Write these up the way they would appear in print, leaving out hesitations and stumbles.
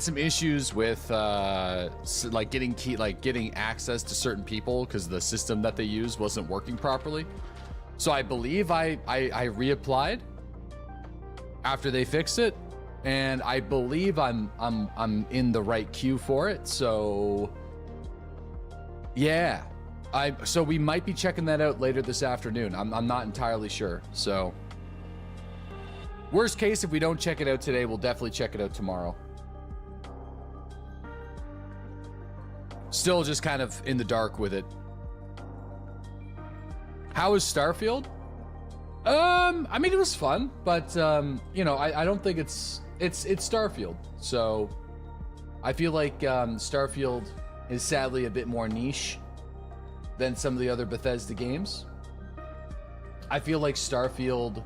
had some issues with like getting access to certain people because the system that they used wasn't working properly. So I believe I reapplied after they fixed it, and I believe I'm in the right queue for it. So yeah, so we might be checking that out later this afternoon. I'm not entirely sure. So worst case, if we don't check it out today, we'll definitely check it out tomorrow. Still just kind of in the dark with it. How was Starfield? I mean, it was fun, but you know, I don't think it's Starfield. So I feel like Starfield is sadly a bit more niche than some of the other Bethesda games. I feel like Starfield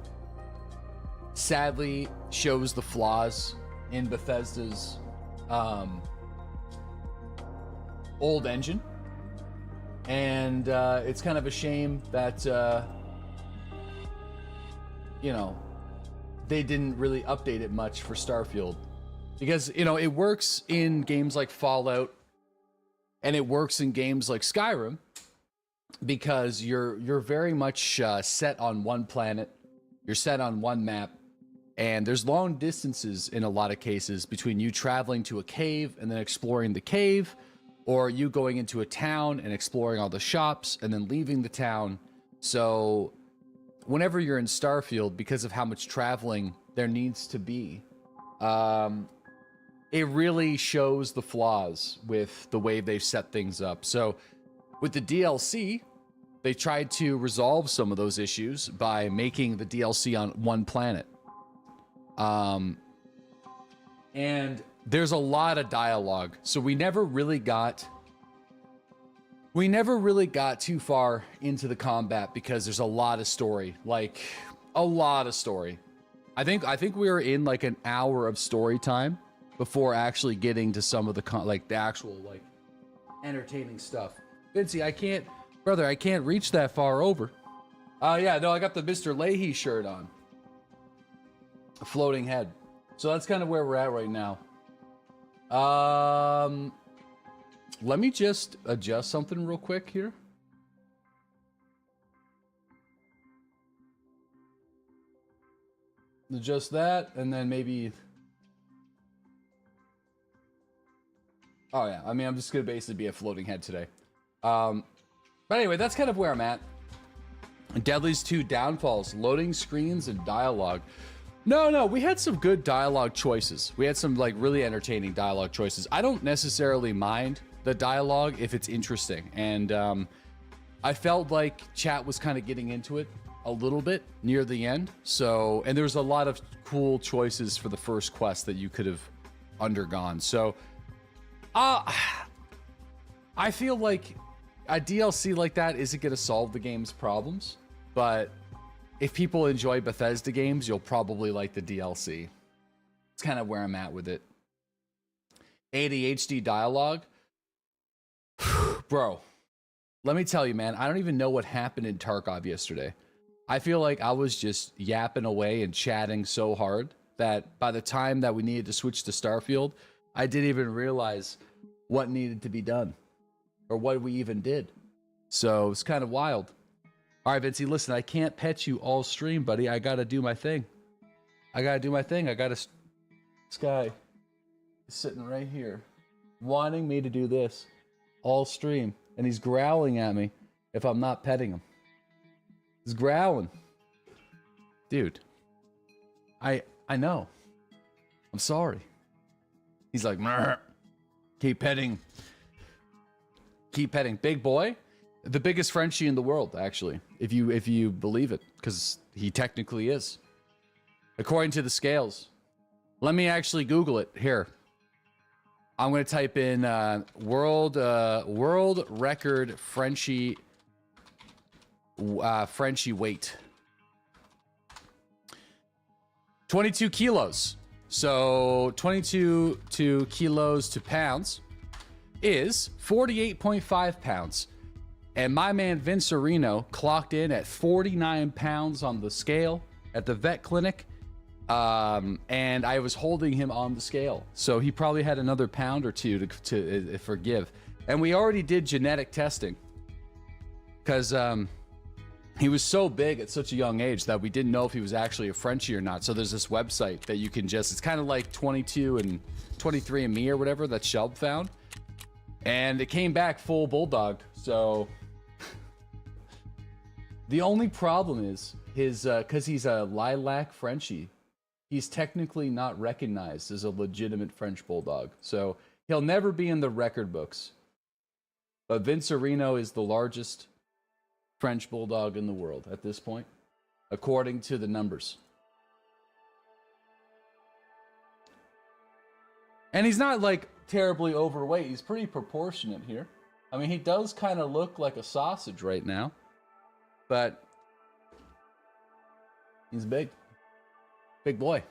sadly shows the flaws in Bethesda's old engine, and it's kind of a shame that you know, they didn't really update it much for Starfield, because you know, it works in games like Fallout and it works in games like Skyrim because you're very much set on one planet, you're set on one map, and there's long distances in a lot of cases between you traveling to a cave and then exploring the cave, or you going into a town and exploring all the shops and then leaving the town. So whenever you're in Starfield, because of how much traveling there needs to be, it really shows the flaws with the way they've set things up. So with the DLC, they tried to resolve some of those issues by making the DLC on one planet. And there's a lot of dialogue, so we never really got too far into the combat because there's a lot of story, like a lot of story. I think we were in like an hour of story time before actually getting to some of the the actual like entertaining stuff. Vincey, I can't reach that far over. Yeah, no, I got the Mr. Leahy shirt on. A floating head. So that's kind of where we're at right now. Let me just adjust something real quick here. Adjust that, and then maybe... Oh yeah, I mean, I'm just gonna basically be a floating head today. But anyway, that's kind of where I'm at. Deadly's 2 downfalls, loading screens and dialogue. No, we had some good dialogue choices. We had some like really entertaining dialogue choices. I don't necessarily mind the dialogue if it's interesting. And I felt like chat was kind of getting into it a little bit near the end. So, and there's a lot of cool choices for the first quest that you could have undergone. So, I feel like a DLC like that isn't going to solve the game's problems, but if people enjoy Bethesda games, you'll probably like the DLC. It's kind of where I'm at with it. ADHD dialogue. Bro, let me tell you, man, I don't even know what happened in Tarkov yesterday. I feel like I was just yapping away and chatting so hard that by the time that we needed to switch to Starfield, I didn't even realize what needed to be done or what we even did. So it's kind of wild. All right, Vincey, listen, I can't pet you all stream, buddy. I got to do my thing. I got to... This guy is sitting right here wanting me to do this all stream, and he's growling at me if I'm not petting him. He's growling. Dude, I know. I'm sorry. He's like, "Mrr. Keep petting. Keep petting. Big boy. The biggest Frenchie in the world, actually, if you believe it, because he technically is, according to the scales. Let me actually Google it here. I'm gonna type in world record Frenchie weight. 22 kilos. So 22 kilos to pounds is 48.5 pounds. And my man Vince Areno clocked in at 49 pounds on the scale at the vet clinic And I was holding him on the scale, so he probably had another pound or two to forgive. And we already did genetic testing because he was so big at such a young age that we didn't know if he was actually a Frenchie or not. So there's this website that you can just, it's kind of like 22 and 23andMe or whatever that Shelb found. And it came back full bulldog. So the only problem is his, because he's a lilac Frenchie, he's technically not recognized as a legitimate French bulldog. So he'll never be in the record books. But Vincerino is the largest French bulldog in the world at this point, according to the numbers. And he's not like terribly overweight. He's pretty proportionate here. I mean, he does kind of look like a sausage right now, but he's big. Big boy.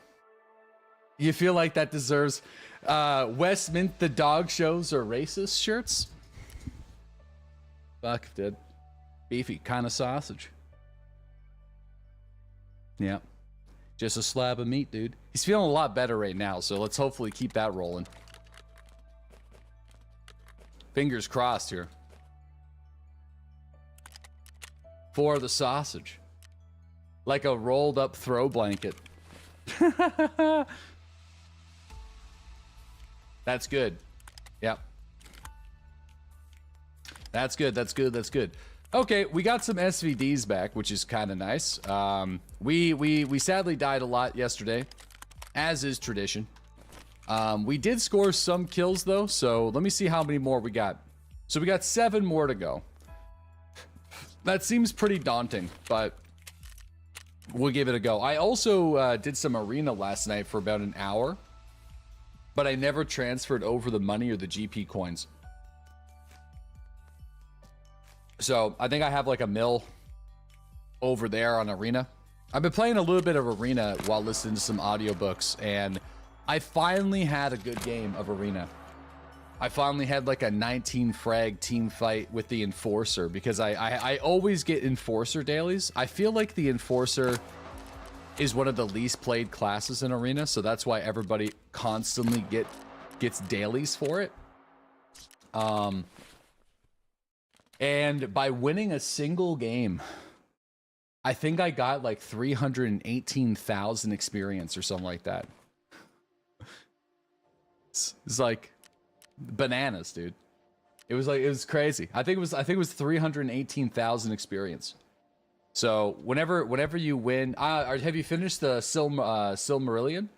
You feel like that deserves Westmint the dog shows are racist shirts? Fuck, dude. Beefy kind of sausage. Yeah. Just a slab of meat, dude. He's feeling a lot better right now, so let's hopefully keep that rolling. Fingers crossed here. For the sausage. Like a rolled up throw blanket. That's good. Yep. That's good, that's good, that's good. Okay, we got some SVDs back, which is kind of nice. We sadly died a lot yesterday, as is tradition. We did score some kills though, so let me see how many more we got. So we got 7 more to go. That seems pretty daunting, but we'll give it a go. I also did some arena last night for about an hour, but I never transferred over the money or the GP coins. So I think I have like a mil over there on arena. I've been playing a little bit of arena while listening to some audiobooks, and I finally had a good game of arena. I finally had like a 19 frag team fight with the enforcer, because I always get enforcer dailies. I feel like the enforcer is one of the least played classes in arena, so that's why everybody constantly gets dailies for it. And by winning a single game, I think I got like 318,000 experience or something like that. It's like bananas, dude. It was crazy. I think it was 318,000 experience. So whenever you win, have you finished the Silmarillion?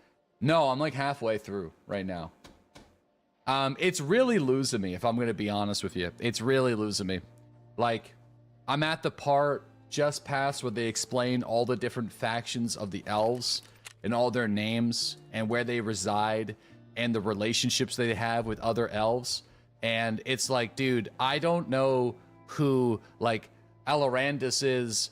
No, I'm like halfway through right now. It's really losing me, if I'm going to be honest with you. It's really losing me. Like, I'm at the part just past where they explain all the different factions of the elves and all their names and where they reside and the relationships they have with other elves. And it's like, dude, I don't know who, like, Alorandus is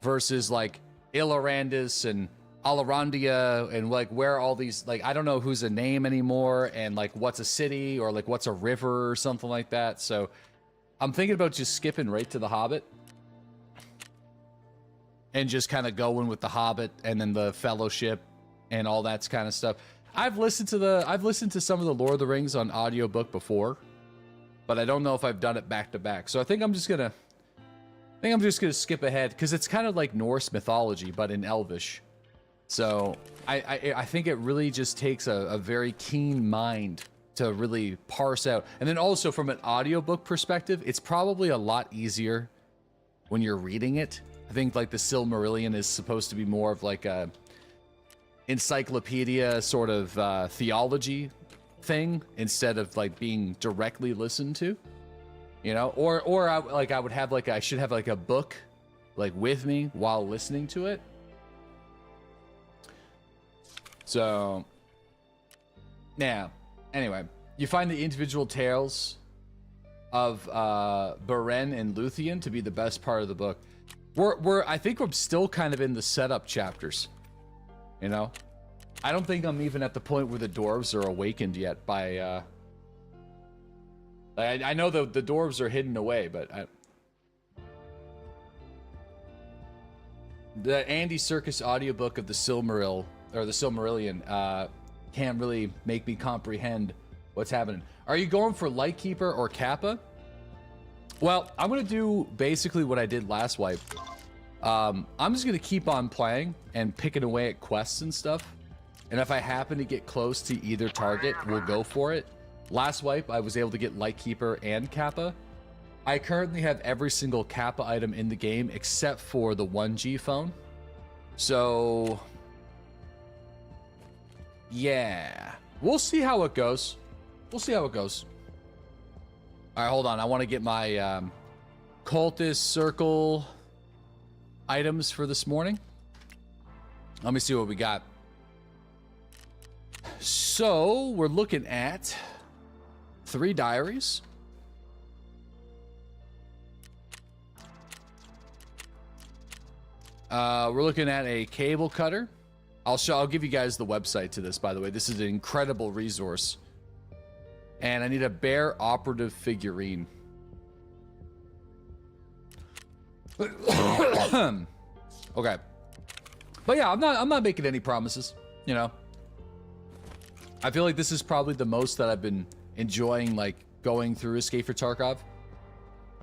versus, like, Ilorandus and Alarandia, and like where all these, like, I don't know who's a name anymore, and like what's a city or like what's a river or something like that. So I'm thinking about just skipping right to the Hobbit and just kind of going with the Hobbit and then the Fellowship and all that kind of stuff. I've listened to some of the Lord of the Rings on audiobook before, but I don't know if I've done it back to back. So I think I'm just gonna skip ahead, because it's kind of like Norse mythology but in Elvish. So I think it really just takes a very keen mind to really parse out. And then also from an audiobook perspective, it's probably a lot easier when you're reading it. I think like the Silmarillion is supposed to be more of like a encyclopedia sort of theology thing, instead of like being directly listened to, you know, or I should have like a book like with me while listening to it. So, yeah. Anyway, you find the individual tales of Beren and Luthien to be the best part of the book. I think we're still kind of in the setup chapters. You know, I don't think I'm even at the point where the dwarves are awakened yet. By I know the dwarves are hidden away, but the Andy Serkis audiobook of the Silmaril or the Silmarillion, can't really make me comprehend what's happening. Are you going for Lightkeeper or Kappa? Well, I'm gonna do basically what I did last wipe. I'm just gonna keep on playing and picking away at quests and stuff. And if I happen to get close to either target, we'll go for it. Last wipe, I was able to get Lightkeeper and Kappa. I currently have every single Kappa item in the game except for the 1G phone. So, yeah, we'll see how it goes. We'll see how it goes. All right, hold on. I want to get my cultist circle items for this morning. Let me see what we got. So we're looking at 3 diaries. We're looking at a cable cutter. I'll give you guys the website to this, by the way. This is an incredible resource. And I need a bear operative figurine. Okay. But yeah, I'm not making any promises, you know. I feel like this is probably the most that I've been enjoying, like, going through Escape for Tarkov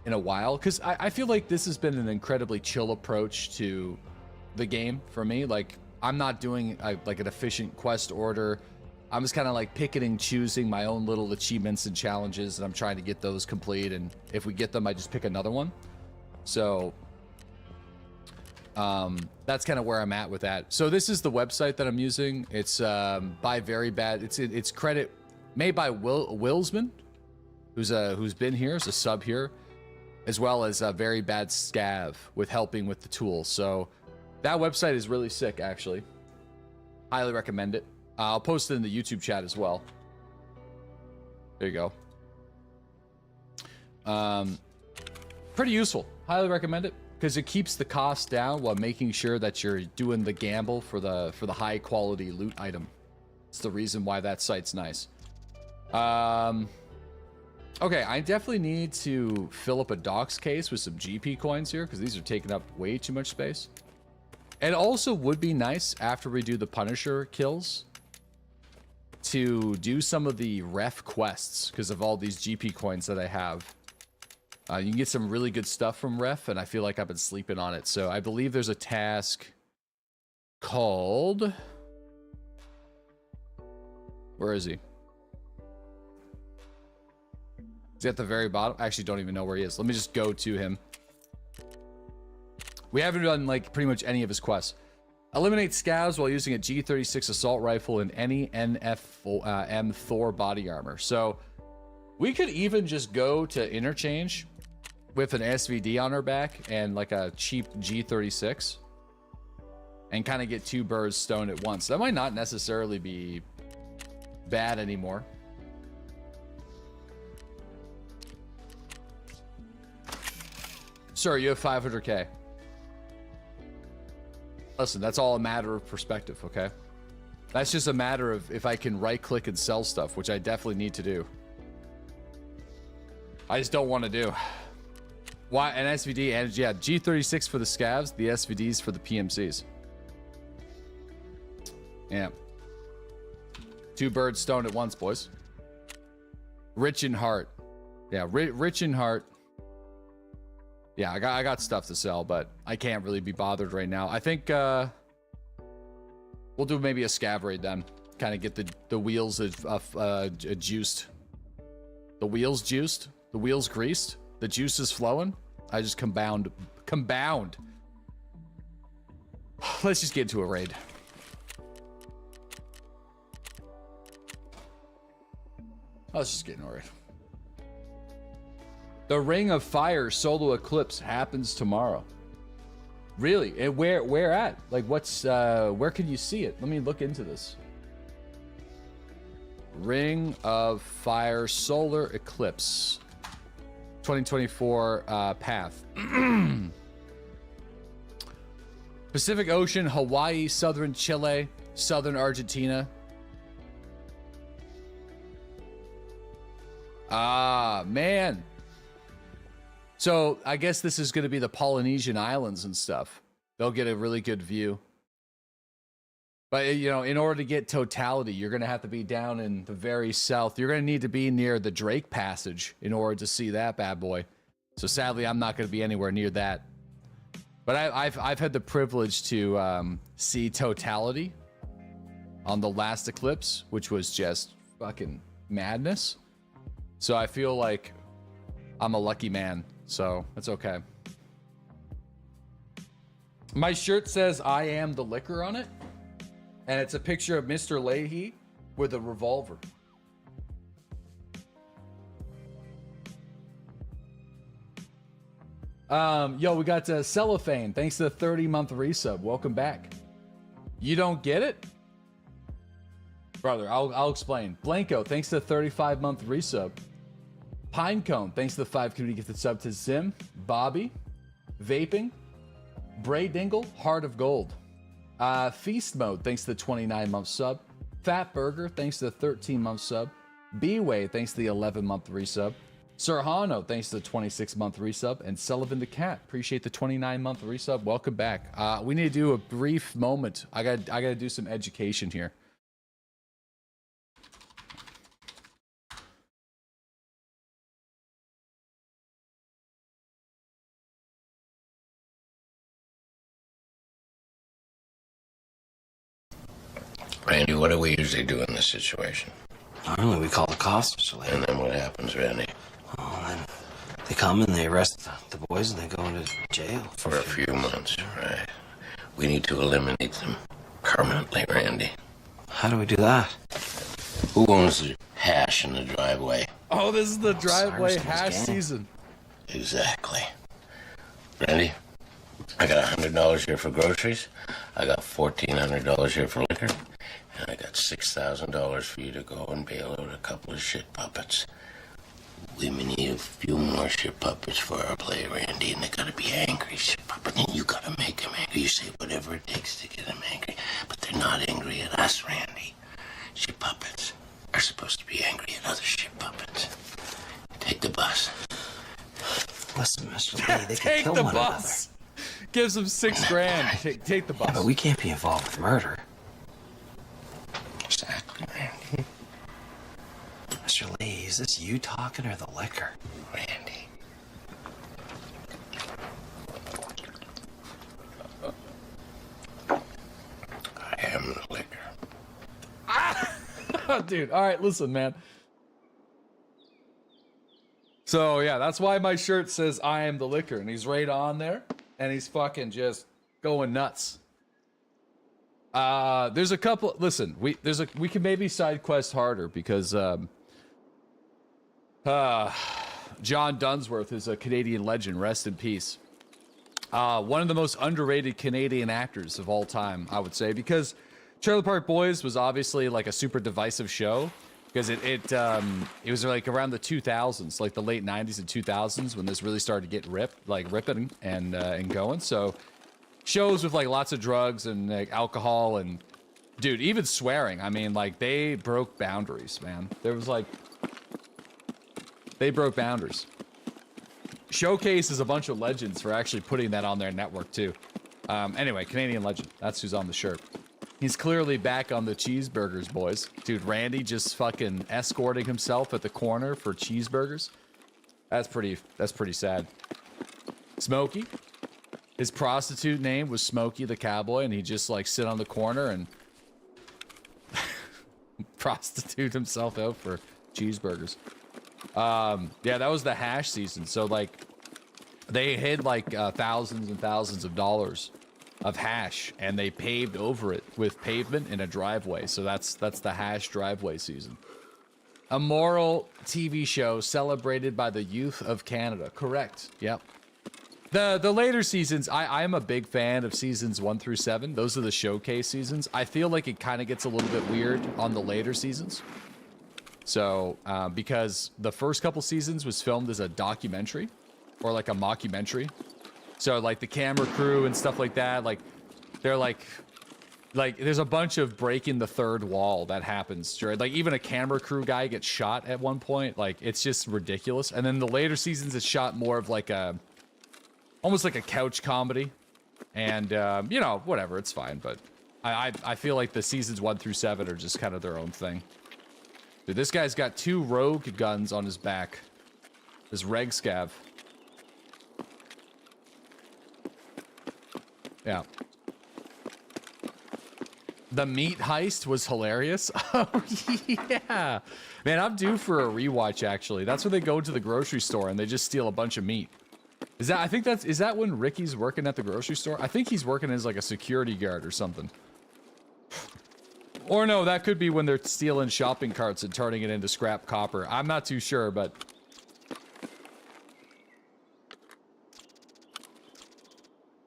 in a while, because I feel like this has been an incredibly chill approach to the game for me. Like, I'm not doing like an efficient quest order. I'm just kind of like picking and choosing my own little achievements and challenges, and I'm trying to get those complete, and if we get them, I just pick another one. So that's kind of where I'm at with that. So this is the website that I'm using. It's by Very Bad. It's credit made by Willsman, who's been here as a sub here, as well as Very Bad Scav with helping with the tools. So that website is really sick, actually. Highly recommend it. I'll post it in the YouTube chat as well. There you go. Pretty useful. Highly recommend it because it keeps the cost down while making sure that you're doing the gamble for the high quality loot item. It's the reason why that site's nice. Okay, I definitely need to fill up a docks case with some GP coins here because these are taking up way too much space. It also would be nice after we do the Punisher kills to do some of the ref quests because of all these GP coins that I have. You can get some really good stuff from ref, and I feel like I've been sleeping on it. So I believe there's a task called... Where is he? Is he at the very bottom? I actually don't even know where he is. Let me just go to him. We haven't done like pretty much any of his quests. Eliminate scavs while using a G36 assault rifle in any NFM Thor body armor. So we could even just go to interchange with an SVD on our back and like a cheap G36 and kind of get 2 birds stoned at once. That might not necessarily be bad anymore. Sir, you have 500K. Listen, that's all a matter of perspective, okay? That's just a matter of if I can right-click and sell stuff, which I definitely need to do. I just don't want to do. Why? An SVD, and yeah, G36 for the scavs, the SVDs for the PMCs. Yeah. 2 birds stoned at once, boys. Rich in heart. Yeah, rich in heart. Yeah, I got stuff to sell, but I can't really be bothered right now. I think we'll do maybe a scav raid then. Kind of get the wheels juiced. The wheels juiced? The wheels greased? The juice is flowing? I just compound. Let's just get into a raid. Let's just get into a raid. The Ring of Fire solo Eclipse happens tomorrow. Really? And where at? Like what's where can you see it? Let me look into this. Ring of Fire solar eclipse 2024 path. Pacific Ocean, Hawaii, southern Chile, southern Argentina. Ah, man. So I guess this is going to be the Polynesian Islands and stuff. They'll get a really good view. But, you know, in order to get totality, you're going to have to be down in the very south. You're going to need to be near the Drake Passage in order to see that bad boy. So sadly, I'm not going to be anywhere near that. But I've had the privilege to see totality on the last Eclipse, which was just fucking madness. So I feel like I'm a lucky man. So that's okay. My shirt says I am the liquor on it. And it's a picture of Mr. Leahy with a revolver. Yo, we got Cellophane. Thanks to the 30-month resub. Welcome back. You don't get it? Brother, I'll explain. Blanco, thanks to the 35-month resub. Pinecone, thanks to the 5 community gifted sub to Zim. Bobby. Vaping. Bray Dingle, Heart of Gold. Feast Mode, thanks to the 29-month sub. Fat Burger, thanks to the 13-month sub. B-Way, thanks to the 11-month resub. Serhano, thanks to the 26-month resub. And Sullivan the Cat, appreciate the 29-month resub. Welcome back. We need to do a brief moment. I gotta do some education here. Randy, what do we usually do in this situation? Normally we call the cops. And then what happens, Randy? Oh, then they come and they arrest the boys and they go into jail. For a few months, right. We need to eliminate them permanently, Randy. How do we do that? Who owns the hash in the driveway? Oh, this is the driveway hash season. Exactly. Randy, I got $100 here for groceries. I got $1,400 here for liquor. And I got $6,000 for you to go and bail out a couple of shit puppets. We need a few more shit puppets for our play, Randy, and they gotta be angry shit puppets. And you gotta make them angry. You say whatever it takes to get them angry, but they're not angry at us, Randy. Shit puppets are supposed to be angry at other shit puppets. Take the bus. Listen, Mr. Lee, they can kill one another. Gives them $6 grand. Take the bus. Yeah, but we can't be involved with murder. Exactly, Randy. Mr. Lee, is this you talking or the liquor? Randy. I am the liquor. Dude, all right, listen, man. So, yeah, that's why my shirt says I am the liquor, and he's right on there, and he's fucking just going nuts. There's a couple, listen, we can maybe side quest harder because, John Dunsworth is a Canadian legend, rest in peace. One of the most underrated Canadian actors of all time, I would say, because Trailer Park Boys was obviously like a super divisive show because it was like around the 2000s, like the late 90s and 2000s when this really started to get ripping and going. So shows with like lots of drugs and like alcohol and dude, even swearing. I mean, like they broke boundaries, man. There was like they broke boundaries. Showcases a bunch of legends for actually putting that on their network too. Anyway, Canadian legend. That's who's on the shirt. He's clearly back on the cheeseburgers, boys. Dude, Randy just fucking escorting himself at the corner for cheeseburgers. That's pretty sad. Smokey. His prostitute name was Smokey the Cowboy, and he just like sit on the corner and prostitute himself out for cheeseburgers. Yeah, that was the hash season. So like they hid like thousands and thousands of dollars of hash, and they paved over it with pavement in a driveway. So that's the hash driveway season. A moral TV show celebrated by the youth of Canada. Correct. Yep. The later seasons, I'm a big fan of seasons 1 through 7. Those are the showcase seasons. I feel like it kind of gets a little bit weird on the later seasons. So, because the first couple seasons was filmed as a documentary or like a mockumentary. So like the camera crew and stuff like that, like they're like there's a bunch of breaking the third wall that happens during, like even a camera crew guy gets shot at one point. Like it's just ridiculous. And then the later seasons, it's shot more of like almost like a couch comedy. And, you know, whatever, it's fine. But I feel like the seasons 1 through 7 are just kind of their own thing. Dude, this guy's got 2 rogue guns on his back. This reg scav. Yeah. The meat heist was hilarious. Oh, yeah. Man, I'm due for a rewatch, actually. That's where they go to the grocery store and they just steal a bunch of meat. Is that when Ricky's working at the grocery store? I think he's working as like a security guard or something. Or no, that could be when they're stealing shopping carts and turning it into scrap copper. I'm not too sure, but...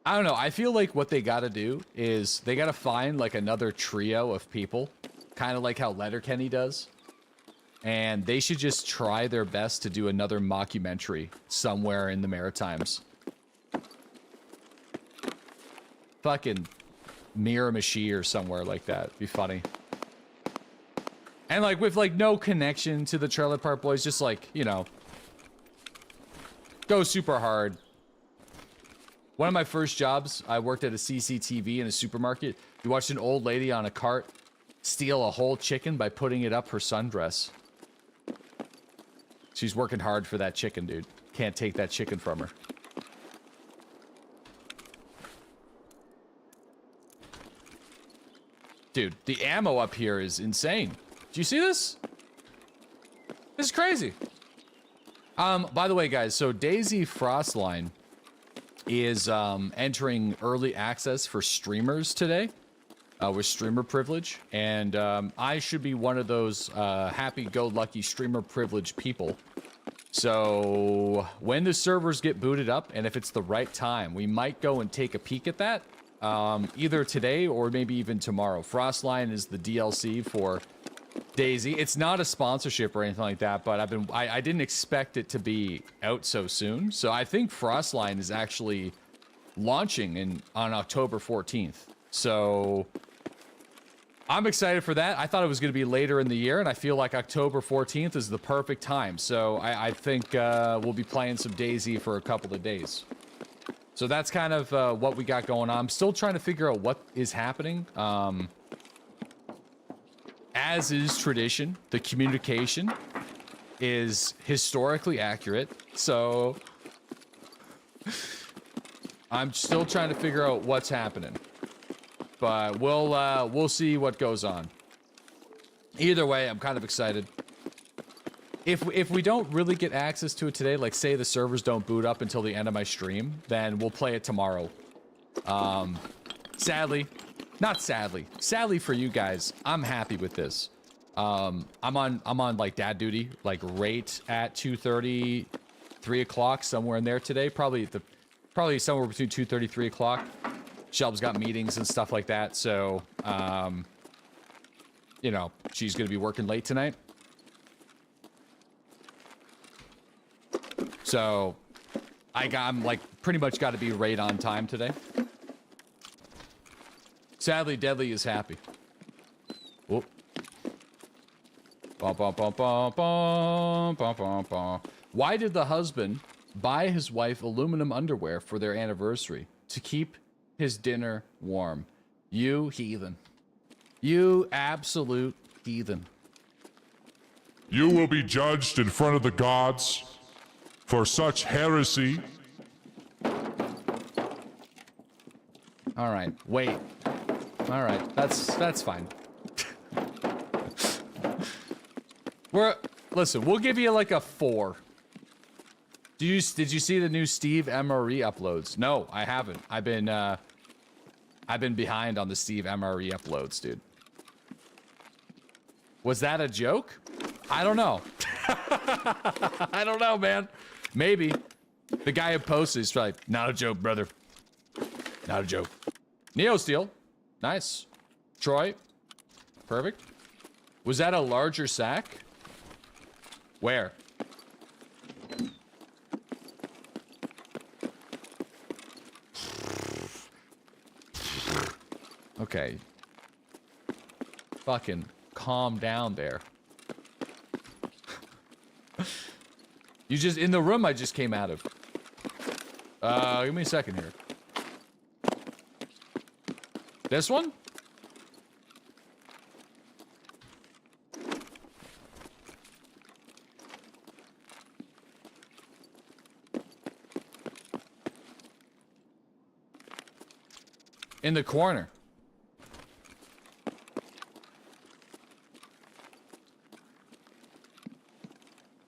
I don't know. I feel like what they gotta do is they gotta find like another trio of people. Kind of like how Letterkenny does. And they should just try their best to do another mockumentary somewhere in the Maritimes. Fucking Miramichi or somewhere like that. Be funny. And like with like no connection to the Trailer Park Boys, just like, you know, go super hard. One of my first jobs, I worked at a CCTV in a supermarket. We watched an old lady on a cart steal a whole chicken by putting it up her sundress. She's working hard for that chicken, dude. Can't take that chicken from her. Dude, the ammo up here is insane. Do you see this? This is crazy. By the way, guys, so DayZ Frostline is entering early access for streamers today with streamer privilege, and I should be one of those happy-go-lucky streamer privilege people. So when the servers get booted up, and if it's the right time, we might go and take a peek at that either today or maybe even tomorrow. Frostline is the DLC for DayZ. It's not a sponsorship or anything like that, but I didn't expect it to be out so soon. So I think Frostline is actually launching on October 14th. So I'm excited for that. I thought it was going to be later in the year, and I feel like October 14th is the perfect time. So I think we'll be playing some DayZ for a couple of days. So that's kind of what we got going on. I'm still trying to figure out what is happening. As is tradition, the communication is historically accurate, so I'm still trying to figure out what's happening. But we'll see what goes on. Either way, I'm kind of excited. If we don't really get access to it today, like say the servers don't boot up until the end of my stream, then we'll play it tomorrow. Sadly for you guys, I'm happy with this. I'm on like dad duty, like right at 2:30, 3 o'clock, somewhere in there today. Probably somewhere between 2:30, 3 o'clock. Shelb's got meetings and stuff like that, so you know, she's gonna be working late tonight. So I'm like pretty much got to be right on time today. Sadly, Deadly is happy. Whoop. Bum, bum, bum, bum, bum, bum, bum, bum. Why did the husband buy his wife aluminum underwear for their anniversary? To keep his dinner warm. You heathen. You absolute heathen. You will be judged in front of the gods for such heresy. All right, wait. All right, that's fine. Listen, we'll give you like a 4. Did you see the new Steve MRE uploads? No, I haven't. I've been behind on the Steve MRE uploads, dude. Was that a joke? I don't know. I don't know, man. Maybe. The guy who posted is probably, not a joke, brother. Not a joke. Neo Steel. Nice. Troy. Perfect. Was that a larger sack? Where? Okay. Fucking calm down there. You just in the room I just came out of. Give me a second here. This one? In the corner.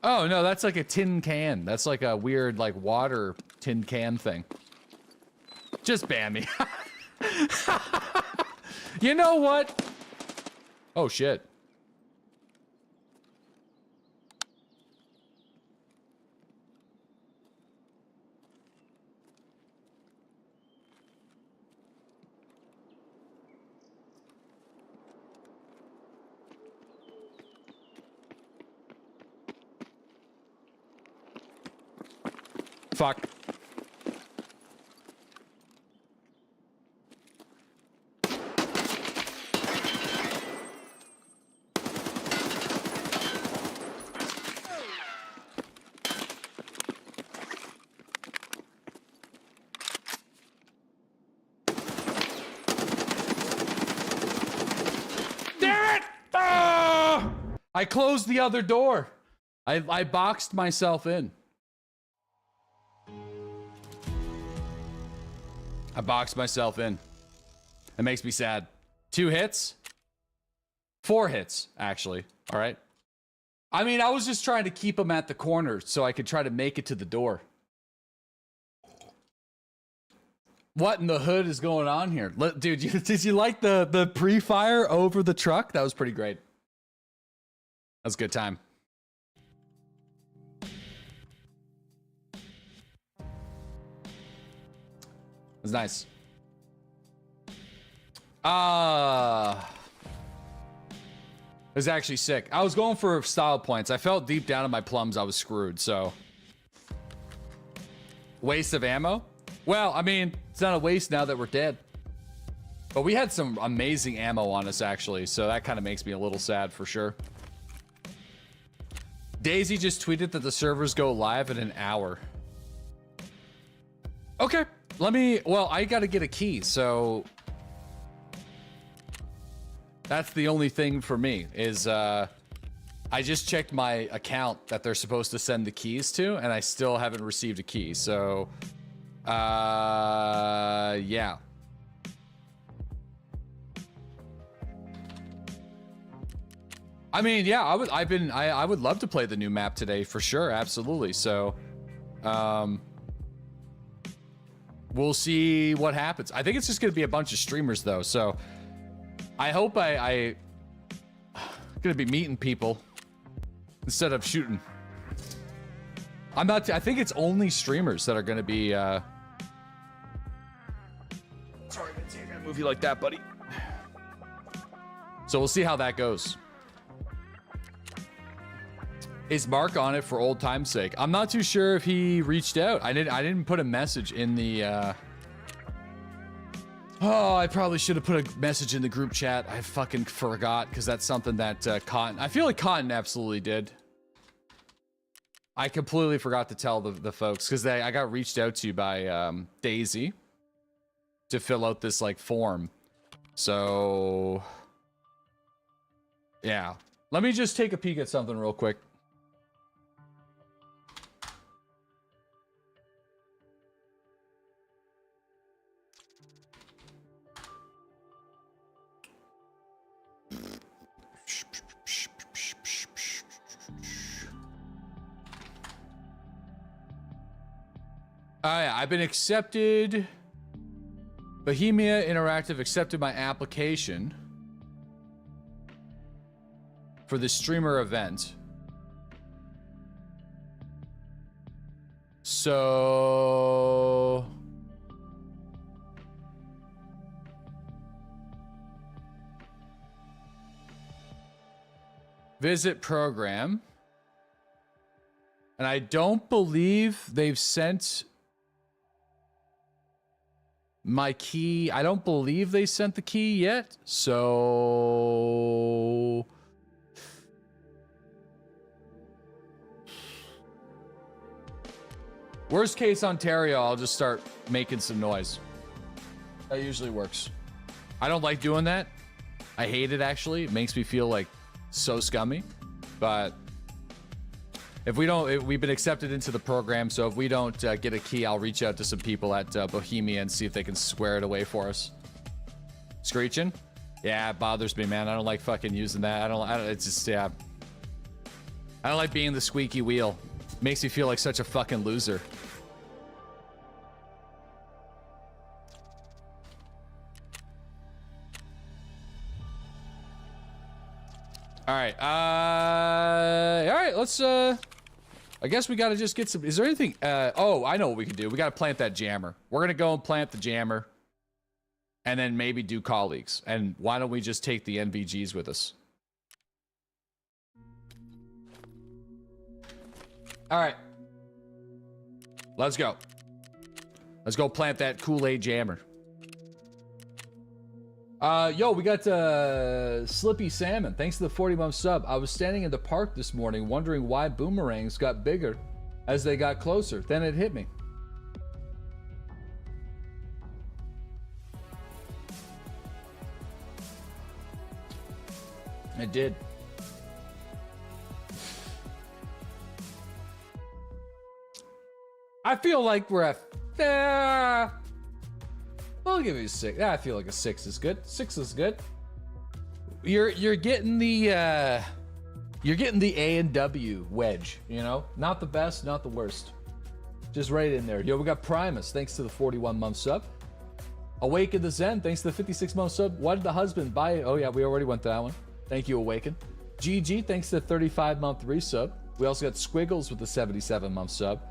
Oh, no, that's like a tin can. That's like a weird, like, water tin can thing. Just ban me. You know what? Oh, shit. Fuck. Damn it! Ah! I closed the other door. I boxed myself in. I boxed myself in. It makes me sad. 2 hits? 4 hits, actually. All right. I mean, I was just trying to keep him at the corner so I could try to make it to the door. What in the hood is going on here? Dude, did you like the pre-fire over the truck? That was pretty great. That was a good time. It was nice. It was actually sick. I was going for style points. I felt deep down in my plums I was screwed, so. Waste of ammo? Well, I mean, it's not a waste now that we're dead. But we had some amazing ammo on us, actually, so that kind of makes me a little sad for sure. DayZ just tweeted that the servers go live in an hour. Okay. Well, I gotta get a key, so that's the only thing for me is, I just checked my account that they're supposed to send the keys to, and I still haven't received a key, so, yeah. I mean, yeah, I would love to play the new map today for sure, absolutely, so, we'll see what happens. I think it's just gonna be a bunch of streamers though, so I hope I gonna be meeting people instead of shooting. I think it's only streamers that are gonna be sorry, Vince, I gotta move you like that, buddy. So we'll see how that goes. Is Mark on it for old time's sake? I'm not too sure if he reached out. I didn't put a message in the oh, I probably should have put a message in the group chat. I fucking forgot because that's something that Cotton, I feel like Cotton absolutely did. I completely forgot to tell the folks because I got reached out to by DayZ to fill out this like form. So yeah, let me just take a peek at something real quick. Yeah, I've been accepted. Bohemia Interactive accepted my application for the streamer event. So visit program. And I don't believe they've sent my key. I don't believe they sent the key yet. So worst case Ontario, I'll just start making some noise. That usually works. I don't like doing that. I hate it actually. It makes me feel like so scummy. But if we don't, we've been accepted into the program, so if we don't get a key, I'll reach out to some people at Bohemia and see if they can square it away for us. Screeching? Yeah, it bothers me, man. I don't like fucking using that. I don't it's just, yeah. I don't like being the squeaky wheel. Makes me feel like such a fucking loser. All right, let's, I guess we gotta just get some, is there anything, oh, I know what we can do. We gotta plant that jammer. We're gonna go and plant the jammer. And then maybe do colleagues. And why don't we just take the NVGs with us? All right. Let's go. Let's go plant that Kool-Aid jammer. Yo, we got Slippy Salmon. Thanks to the 40-month sub. I was standing in the park this morning wondering why boomerangs got bigger as they got closer. Then it hit me. It did. I feel like we're at... I'll give you a 6. I feel like a 6 is good. 6 is good. You're getting the A and W wedge, you know? Not the best, not the worst. Just right in there. Yo, we got Primus. Thanks to the 41-month sub. Awaken the Zen. Thanks to the 56-month sub. Why did the husband buy it? Oh yeah, we already went to that one. Thank you, Awaken. GG, thanks to the 35-month resub. We also got Squiggles with the 77-month sub.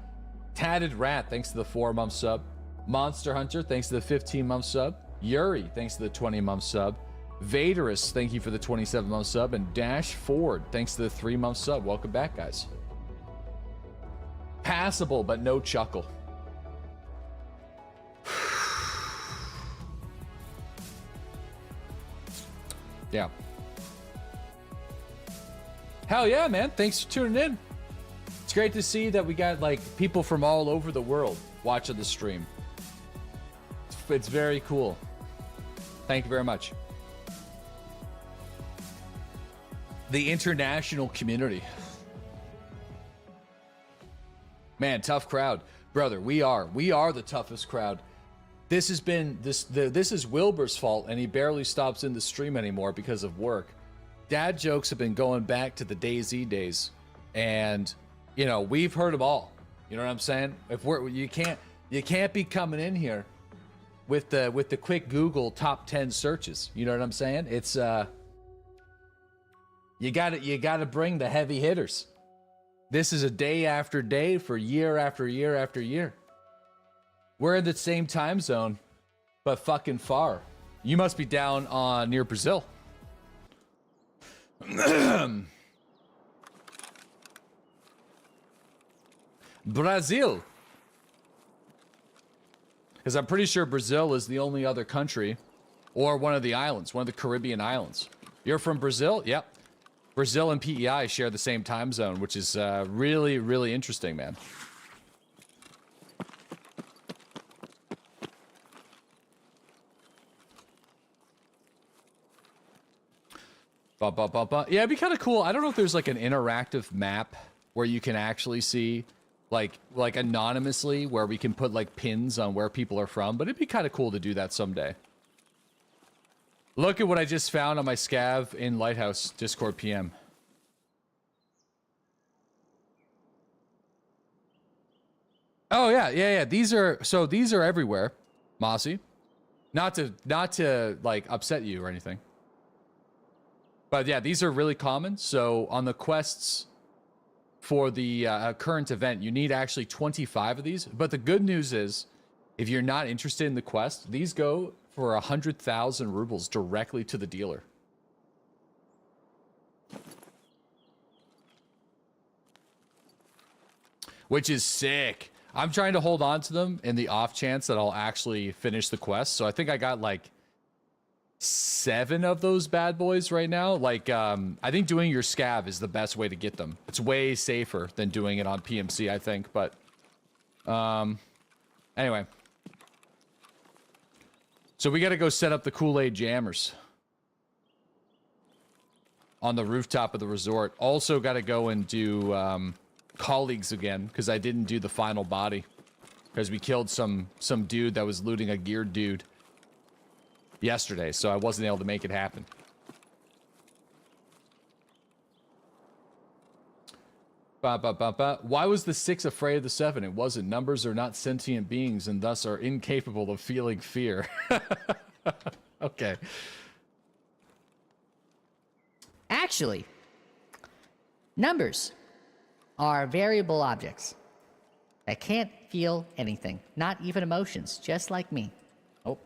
Tatted Rat, thanks to the 4-month sub. Monster Hunter, thanks to the 15-month sub. Yuri, thanks to the 20-month sub. Vaderus, thank you for the 27-month sub. And Dash Ford, thanks to the 3-month sub. Welcome back, guys. Passable, but no chuckle. Yeah. Hell yeah, man. Thanks for tuning in. It's great to see that we got like people from all over the world watching the stream. It's very cool. Thank you very much. The international community. Man, tough crowd. Brother, we are the toughest crowd. This has been this is Wilbur's fault, and he barely stops in the stream anymore because of work. Dad jokes have been going back to the DayZ days, and you know we've heard them all. You know what I'm saying? If you can't be coming in here with the quick Google top 10 searches. You know what I'm saying? It's you gotta bring the heavy hitters. This is a day after day for year after year after year. We're in the same time zone, but fucking far. You must be down on near Brazil. Brazil. Because I'm pretty sure Brazil is the only other country or one of the islands, one of the Caribbean islands. You're from Brazil? Yep. Brazil and PEI share the same time zone, which is really, really interesting, man. Yeah, it'd be kind of cool. I don't know if there's like an interactive map where you can actually see like anonymously where we can put like pins on where people are from, but it'd be kind of cool to do that someday. Look at what I just found on my scav in Lighthouse Discord PM. Oh yeah. These are everywhere, Mossy. Not to like upset you or anything. But yeah, these are really common. So on the quests for the current event, you need actually 25 of these. But the good news is, if you're not interested in the quest, these go for 100,000 rubles directly to the dealer. Which is sick. I'm trying to hold on to them in the off chance that I'll actually finish the quest. So I think I got like 7 of those bad boys right now. Like, I think doing your scav is the best way to get them. It's way safer than doing it on PMC, I think. But, anyway. So we got to go set up the Kool-Aid jammers on the rooftop of the resort. Also got to go and do colleagues again because I didn't do the final body because we killed some dude that was looting a geared dude. yesterday, so I wasn't able to make it happen. Why was the 6 afraid of the 7? It wasn't. Numbers are not sentient beings and thus are incapable of feeling fear. Okay. Actually, numbers are variable objects that can't feel anything, not even emotions, just like me. Oh.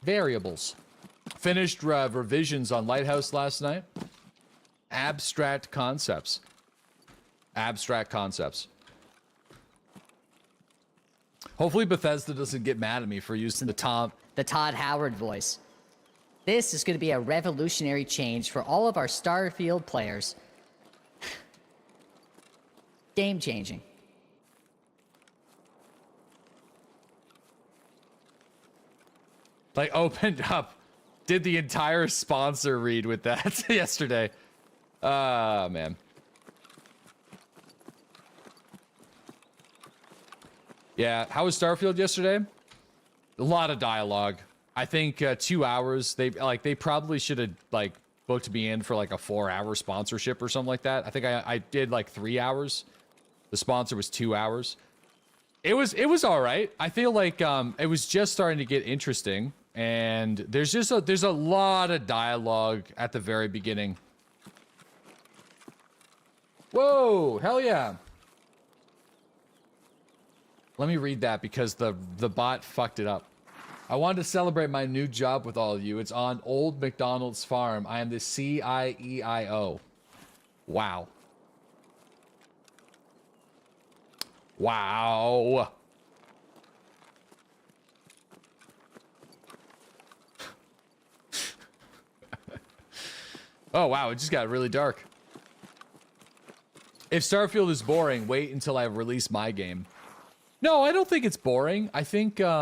Variables. Finished revisions on Lighthouse last night. Abstract concepts. Abstract concepts. Hopefully Bethesda doesn't get mad at me for using the Todd Howard voice. This is going to be a revolutionary change for all of our Starfield players. Game changing. Like, opened up, did the entire sponsor read with that yesterday. Ah, man. Yeah, how was Starfield yesterday? A lot of dialogue. I think 2 hours. They probably should have like booked me in for like a 4-hour sponsorship or something like that. I think I did like 3 hours. The sponsor was 2 hours. It was all right. I feel like it was just starting to get interesting, and there's a lot of dialogue at the very beginning. Whoa, hell yeah. Let me read that because the bot fucked it up. I wanted to celebrate my new job with all of you. It's on Old McDonald's farm. I am the CIEIO. Wow. Wow. Oh, wow. It just got really dark. If Starfield is boring, wait until I release my game. No, I don't think it's boring. I think it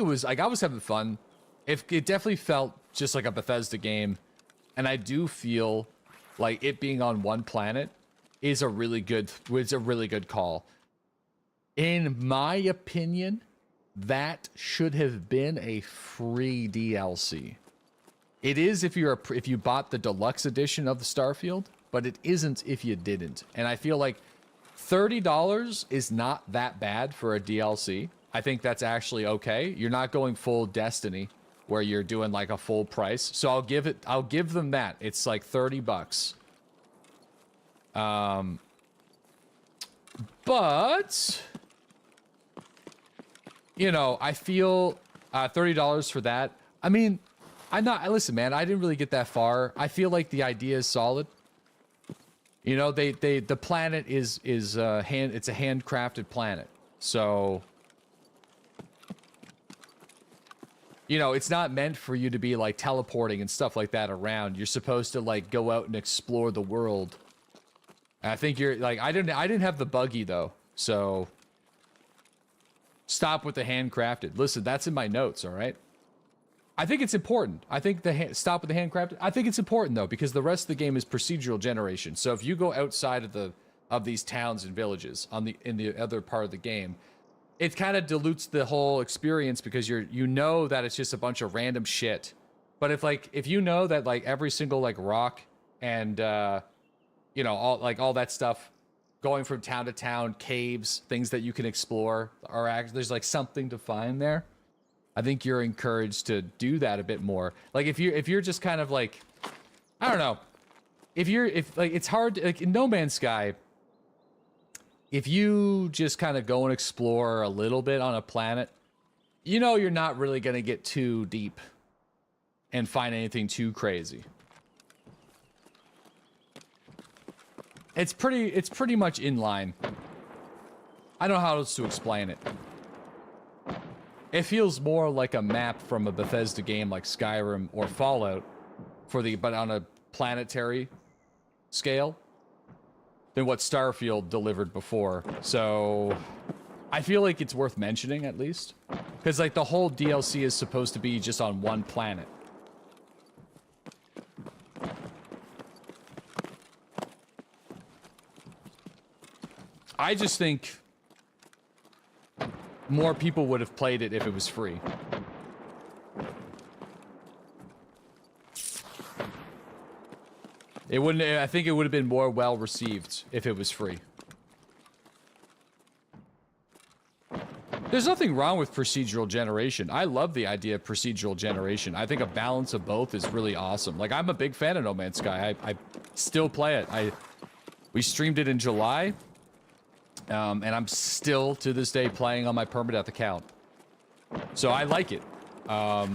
was like I was having fun. It definitely felt just like a Bethesda game, and I do feel like it being on one planet is a really good call. In my opinion, that should have been a free DLC. It is if you bought the deluxe edition of the Starfield, but it isn't if you didn't. And I feel like $30 is not that bad for a DLC. I think that's actually okay. You're not going full Destiny where you're doing like a full price. So I'll give them that. It's like $30. But you know, I feel $30 for that. I mean, listen, man, I didn't really get that far. I feel like the idea is solid. You know, the planet is it's a handcrafted planet. So, you know, it's not meant for you to be like teleporting and stuff like that around. You're supposed to like go out and explore the world. And I think you're like, I didn't have the buggy though. So stop with the handcrafted. Listen, that's in my notes, all right? I think it's important. I think stop with the handcrafted. I think it's important though, because the rest of the game is procedural generation. So if you go outside of these towns and villages in the other part of the game, it kind of dilutes the whole experience because you know that it's just a bunch of random shit. But if you know that like every single like rock and you know, all that stuff going from town to town, caves, things that you can explore there's like something to find there. I think you're encouraged to do that a bit more. Like if you're just kind of like, I don't know, if it's hard like in No Man's Sky, if you just kind of go and explore a little bit on a planet, you know you're not really going to get too deep and find anything too crazy. It's pretty much in line. I don't know how else to explain it. It feels more like a map from a Bethesda game like Skyrim or Fallout but on a planetary scale than what Starfield delivered before. So I feel like it's worth mentioning at least, because like the whole DLC is supposed to be just on one planet. I just think more people would have played it if it was free. It wouldn't. I think it would have been more well received if it was free. There's nothing wrong with procedural generation. I love the idea of procedural generation. I think a balance of both is really awesome. Like, I'm a big fan of No Man's Sky. I still play it. We streamed it in July, and I'm still, to this day, playing on my permadeath account. So I like it. I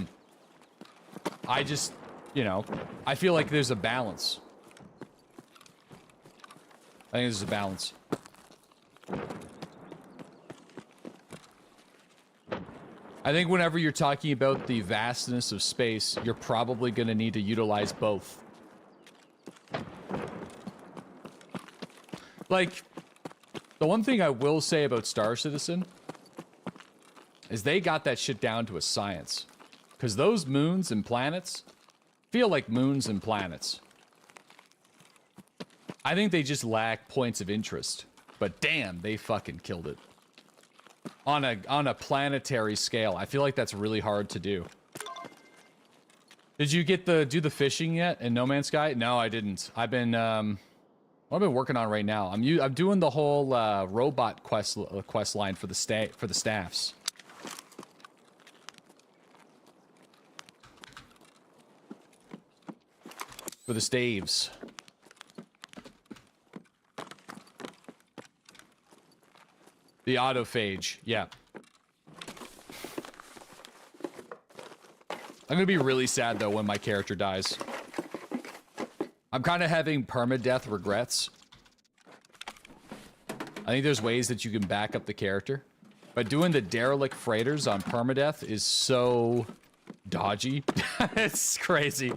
just, you know, I feel like there's a balance. I think there's a balance. I think whenever you're talking about the vastness of space, you're probably going to need to utilize both. Like, the one thing I will say about Star Citizen is they got that shit down to a science. Because those moons and planets feel like moons and planets. I think they just lack points of interest. But damn, they fucking killed it. On a planetary scale. I feel like that's really hard to do. Did you get do the fishing yet in No Man's Sky? No, I didn't. I've been what I've been working on right now. I'm doing the whole robot quest line for the staffs. For the staves. The autophage, yeah. I'm gonna be really sad though when my character dies. I'm kind of having permadeath regrets. I think there's ways that you can back up the character, but doing the derelict freighters on permadeath is so dodgy. It's crazy.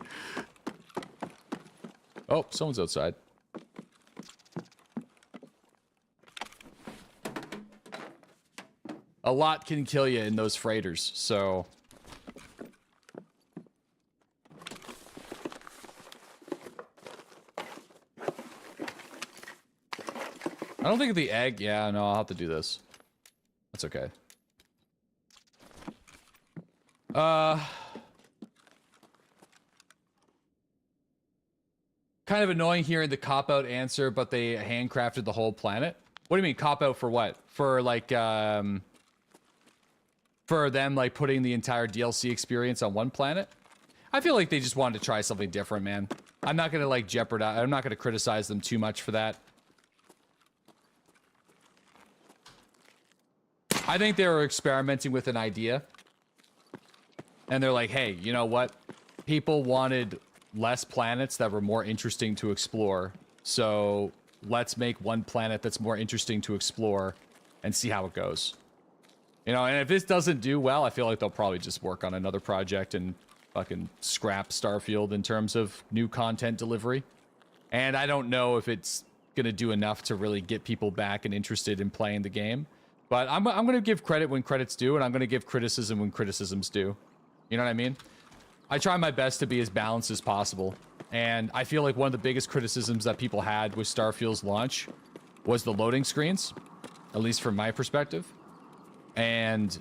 Oh, someone's outside. A lot can kill you in those freighters, so... I don't think the egg... Yeah, no, I'll have to do this. That's okay. Kind of annoying hearing the cop-out answer, but they handcrafted the whole planet. What do you mean, cop-out for what? For, like, for them, like, putting the entire DLC experience on one planet? I feel like they just wanted to try something different, man. I'm not gonna, like, jeopardize... I'm not gonna criticize them too much for that. I think they were experimenting with an idea. And they're like, hey, you know what? People wanted less planets that were more interesting to explore. So let's make one planet that's more interesting to explore and see how it goes. You know, and if this doesn't do well, I feel like they'll probably just work on another project and fucking scrap Starfield in terms of new content delivery. And I don't know if it's going to do enough to really get people back and interested in playing the game. But I'm going to give credit when credit's due, and I'm going to give criticism when criticism's due. You know what I mean? I try my best to be as balanced as possible. And I feel like one of the biggest criticisms that people had with Starfield's launch was the loading screens, at least from my perspective. And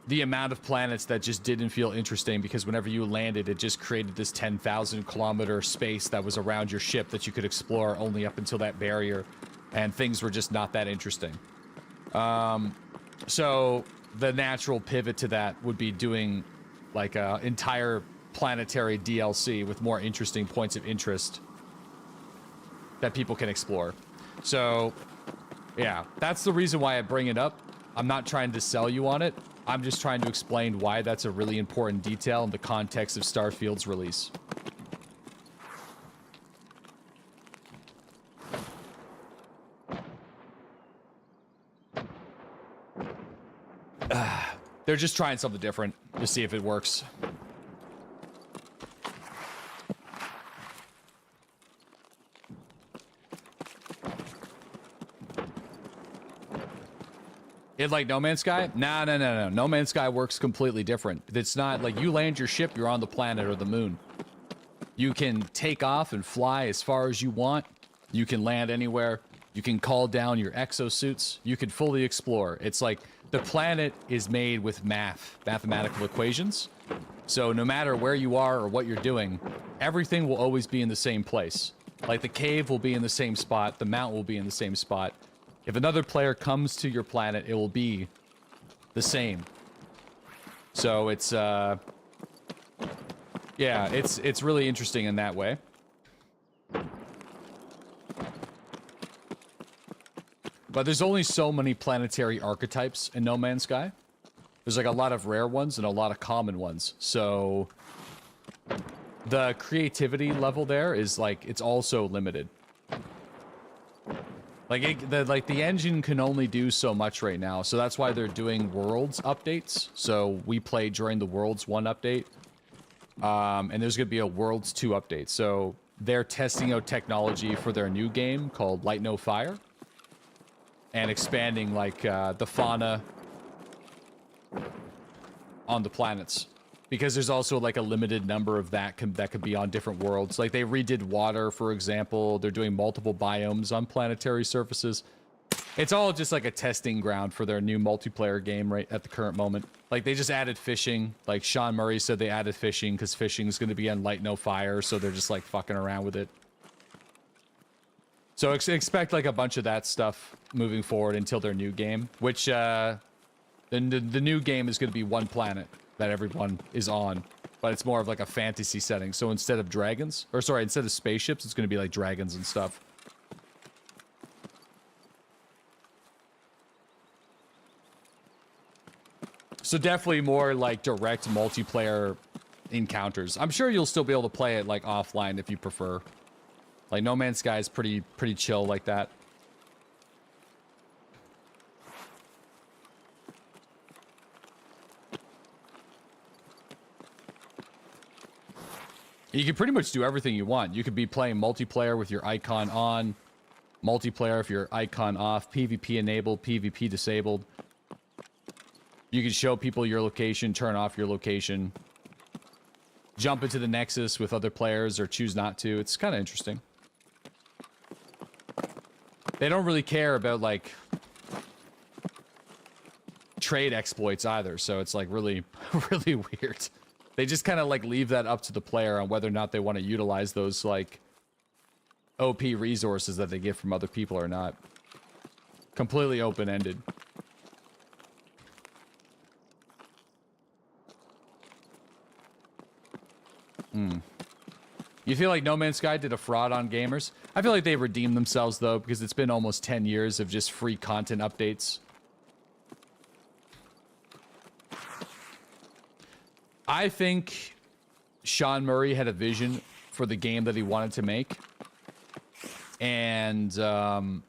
the amount of planets that just didn't feel interesting because whenever you landed, it just created this 10,000 kilometer space that was around your ship that you could explore only up until that barrier. And things were just not that interesting. So the natural pivot to that would be doing like a entire planetary DLC with more interesting points of interest that people can explore. So yeah, that's the reason why I bring it up. I'm not trying to sell you on it. I'm just trying to explain why that's a really important detail in the context of Starfield's release. They're just trying something different to see if it works. It like No Man's Sky? No. No Man's Sky works completely different. It's not like you land your ship, you're on the planet or the moon. You can take off and fly as far as you want. You can land anywhere. You can call down your exosuits. You can fully explore. It's like the planet is made with mathematical equations. So no matter where you are or what you're doing, everything will always be in the same place. Like the cave will be in the same spot, the mountain will be in the same spot. If another player comes to your planet, it will be the same. So it's yeah, it's really interesting in that way. But there's only so many planetary archetypes in No Man's Sky. There's like a lot of rare ones and a lot of common ones. So the creativity level there is like, it's also limited. Like the engine can only do so much right now. So that's why they're doing Worlds updates. So we played during the Worlds 1 update. And there's going to be a Worlds 2 update. So they're testing out technology for their new game called Light No Fire. And expanding like the fauna on the planets, because there's also like a limited number of that could be on different worlds. Like they redid water, for example. They're doing multiple biomes on planetary surfaces. It's all just like a testing ground for their new multiplayer game right at the current moment. Like they just added fishing. Like Sean Murray said they added fishing because fishing is going to be on Light No Fire, so they're just like fucking around with it. So expect like a bunch of that stuff moving forward until their new game, which the new game is going to be one planet that everyone is on, but it's more of like a fantasy setting. So instead of dragons, or sorry, instead of spaceships, it's going to be like dragons and stuff. So definitely more like direct multiplayer encounters. I'm sure you'll still be able to play it like offline if you prefer. Like No Man's Sky is pretty chill like that. You can pretty much do everything you want. You could be playing multiplayer with your icon on, multiplayer if your icon off, PvP enabled, PvP disabled. You can show people your location, turn off your location, jump into the Nexus with other players or choose not to. It's kind of interesting. They don't really care about like trade exploits either, so it's like really weird. They just kind of like leave that up to the player on whether or not they want to utilize those like OP resources that they get from other people or not. Completely open-ended. You feel like No Man's Sky did a fraud on gamers? I feel like they redeemed themselves, though, because it's been almost 10 years of just free content updates. I think Sean Murray had a vision for the game that he wanted to make. And, well,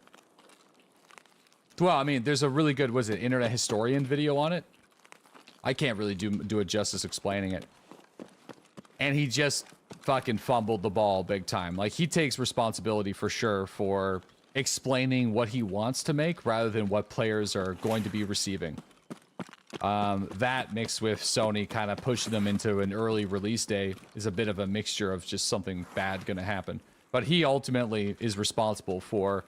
I mean, there's a really good, was it Internet Historian video on it? I can't really do it justice explaining it. And he just fucking fumbled the ball big time. Like, he takes responsibility for sure for explaining what he wants to make rather than what players are going to be receiving. That mixed with Sony kind of pushing them into an early release day is a bit of a mixture of just something bad going to happen. But he ultimately is responsible for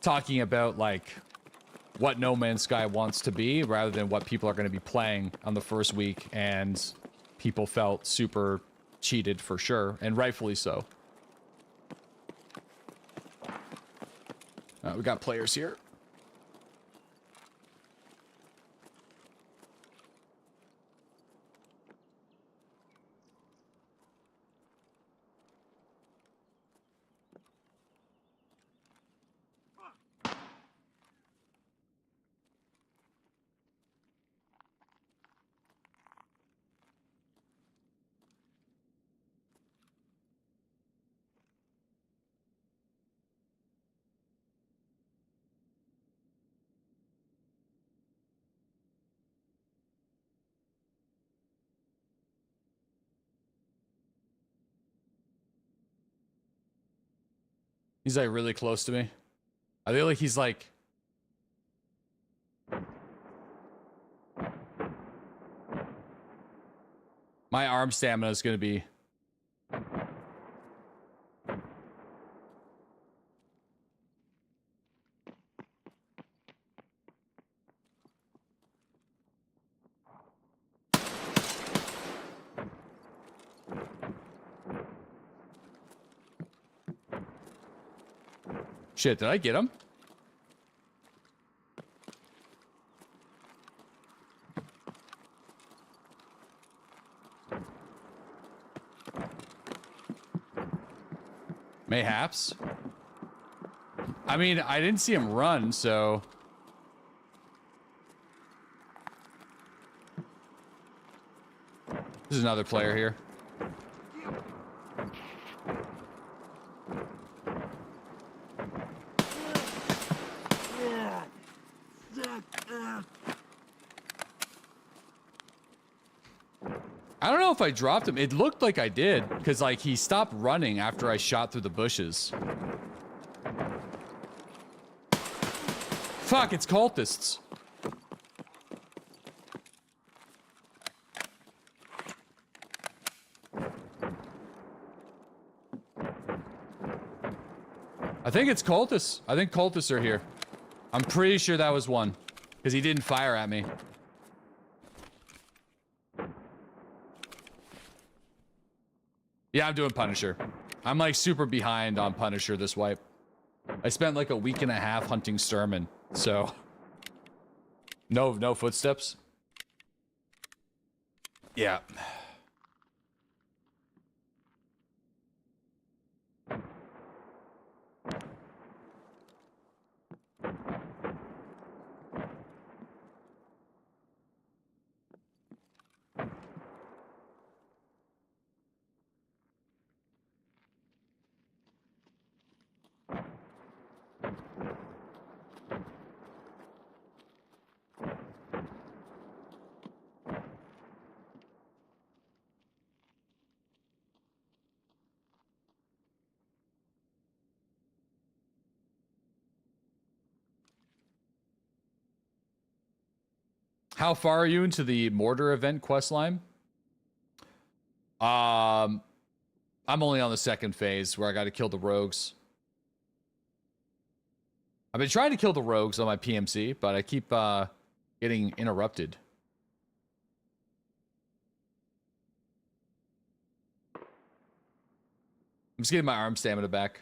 talking about, like, what No Man's Sky wants to be rather than what people are going to be playing on the first week, and people felt super cheated for sure, and rightfully so. We got players here. He's like really close to me. I feel like he's like... My arm stamina is going to be... Shit, did I get him? Mayhaps. I mean, I didn't see him run, so... There's another player here. I don't know if I dropped him. It looked like I did, because like he stopped running after I shot through the bushes. Fuck, it's cultists. I think it's cultists. I think cultists are here. I'm pretty sure that was one, because he didn't fire at me. Yeah, I'm doing Punisher. I'm like super behind on Punisher this wipe. I spent like a week and a half hunting Sturman, so no footsteps. Yeah. How far are you into the mortar event questline? I'm only on the second phase where I got to kill the rogues. I've been trying to kill the rogues on my PMC, but I keep getting interrupted. I'm just getting my arm stamina back.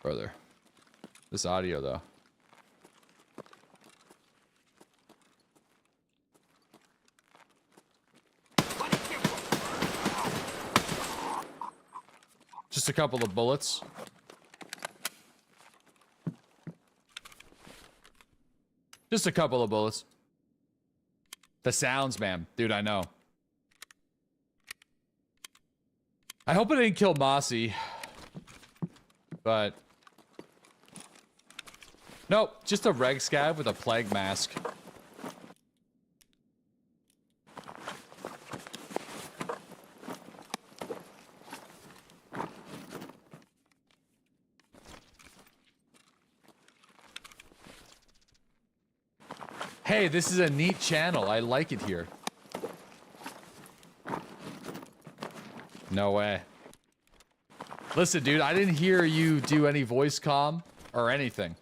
Brother. This audio, though. Just a couple of bullets. Just a couple of bullets. The sounds, man. Dude, I know. I hope it didn't kill Mossy. But... Nope, just a reg scab with a plague mask. Hey, this is a neat channel. I like it here. No way. Listen, dude, I didn't hear you do any voice comm or anything.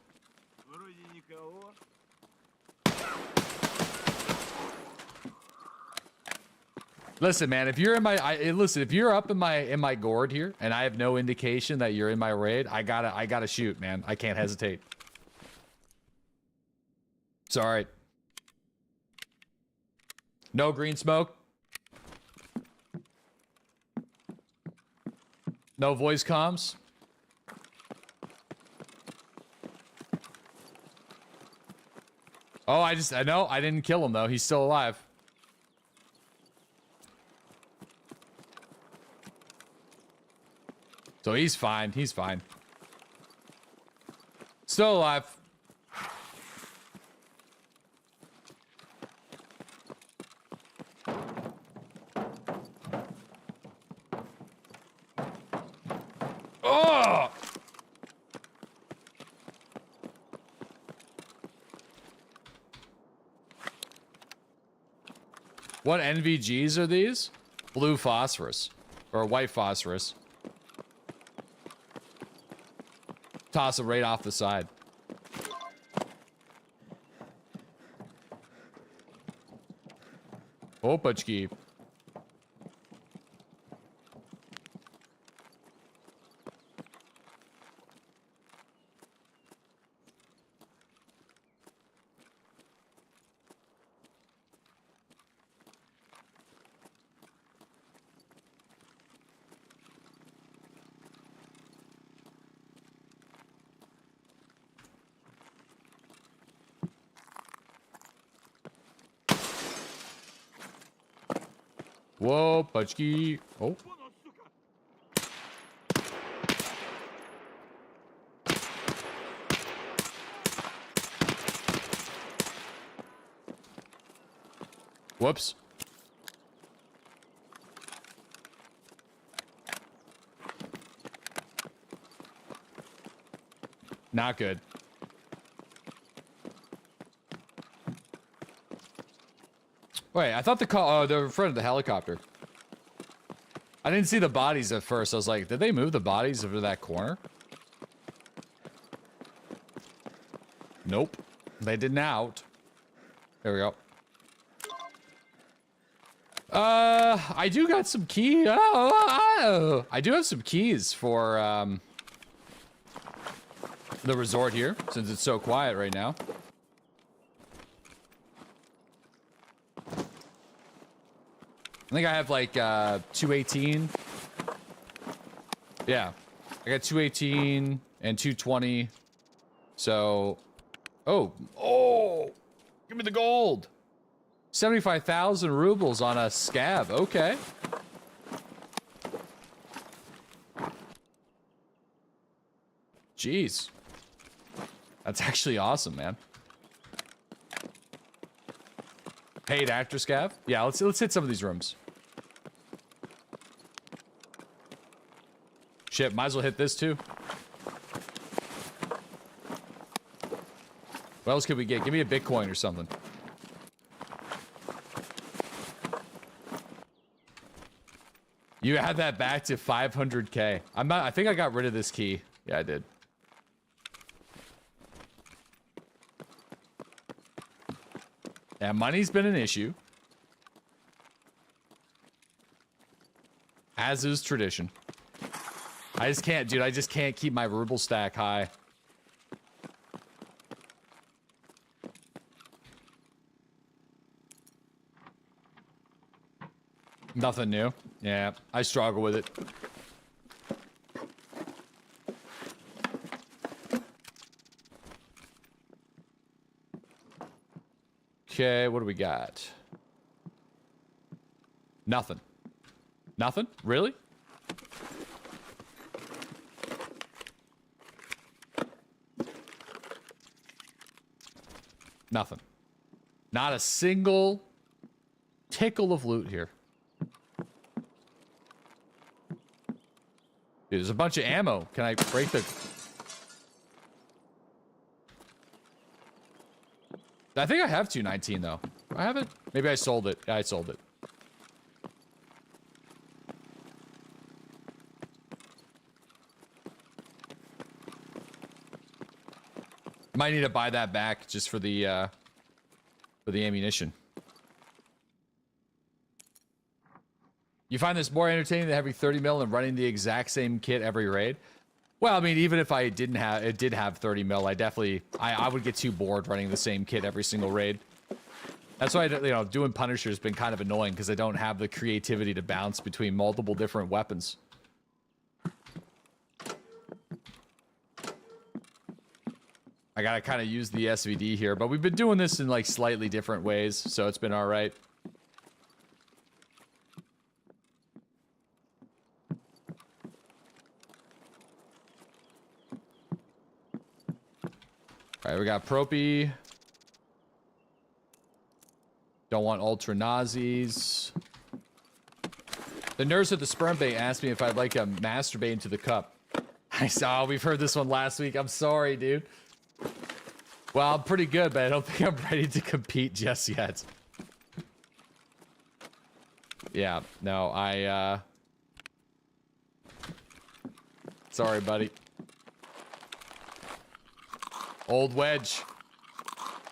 Listen, man, if you're in my listen, if you're up in my gourd here and I have no indication that you're in my raid, I gotta shoot, man. I can't hesitate. It's all right. No green smoke. No voice comms. Oh, I know I didn't kill him though. He's still alive. So he's fine. He's fine. Still alive. Oh! What NVGs are these? Blue phosphorus. Or white phosphorus. Toss it right off the side. Opachki. Whoa, Pachki. Oh. Whoops. Not good. Wait, I thought the call. Oh, they're in front of the helicopter. I didn't see the bodies at first. I was like, did they move the bodies over that corner? Nope. They did not. There we go. I do got some key. I do have some keys for the resort here, since it's so quiet right now. I think I have like 218. Yeah, I got 218 and 220. So, oh, give me the gold. 75,000 rubles on a scab. Okay. Jeez, that's actually awesome, man. Paid actor scav? Yeah, let's hit some of these rooms. Shit, might as well hit this too. What else could we get? Give me a Bitcoin or something. You had that back to 500K. I think I got rid of this key. Yeah, I did. Yeah, money's been an issue. As is tradition. I just can't, dude, I just can't keep my ruble stack high. Nothing new. Yeah, I struggle with it. Okay, what do we got? Nothing. Nothing? Really? Nothing. Not a single tickle of loot here. Dude, there's a bunch of ammo. Can I break the... I think I have 219 though. I have it? Maybe I sold it. Yeah, I sold it. Might need to buy that back just for the ammunition. You find this more entertaining than having 30 mil and running the exact same kit every raid? Well, I mean, even if I did have 30 mil, I would get too bored running the same kit every single raid. That's why, doing Punisher has been kind of annoying because I don't have the creativity to bounce between multiple different weapons. I gotta kind of use the SVD here, but we've been doing this in like slightly different ways, so it's been all right. All right, we got Propy. Don't want Ultra Nazis. The nurse at the sperm bay asked me if I'd like to masturbate into the cup. I saw, we've heard this one last week. I'm sorry, dude. Well, I'm pretty good, but I don't think I'm ready to compete just yet. Yeah, no, sorry, buddy. Old wedge.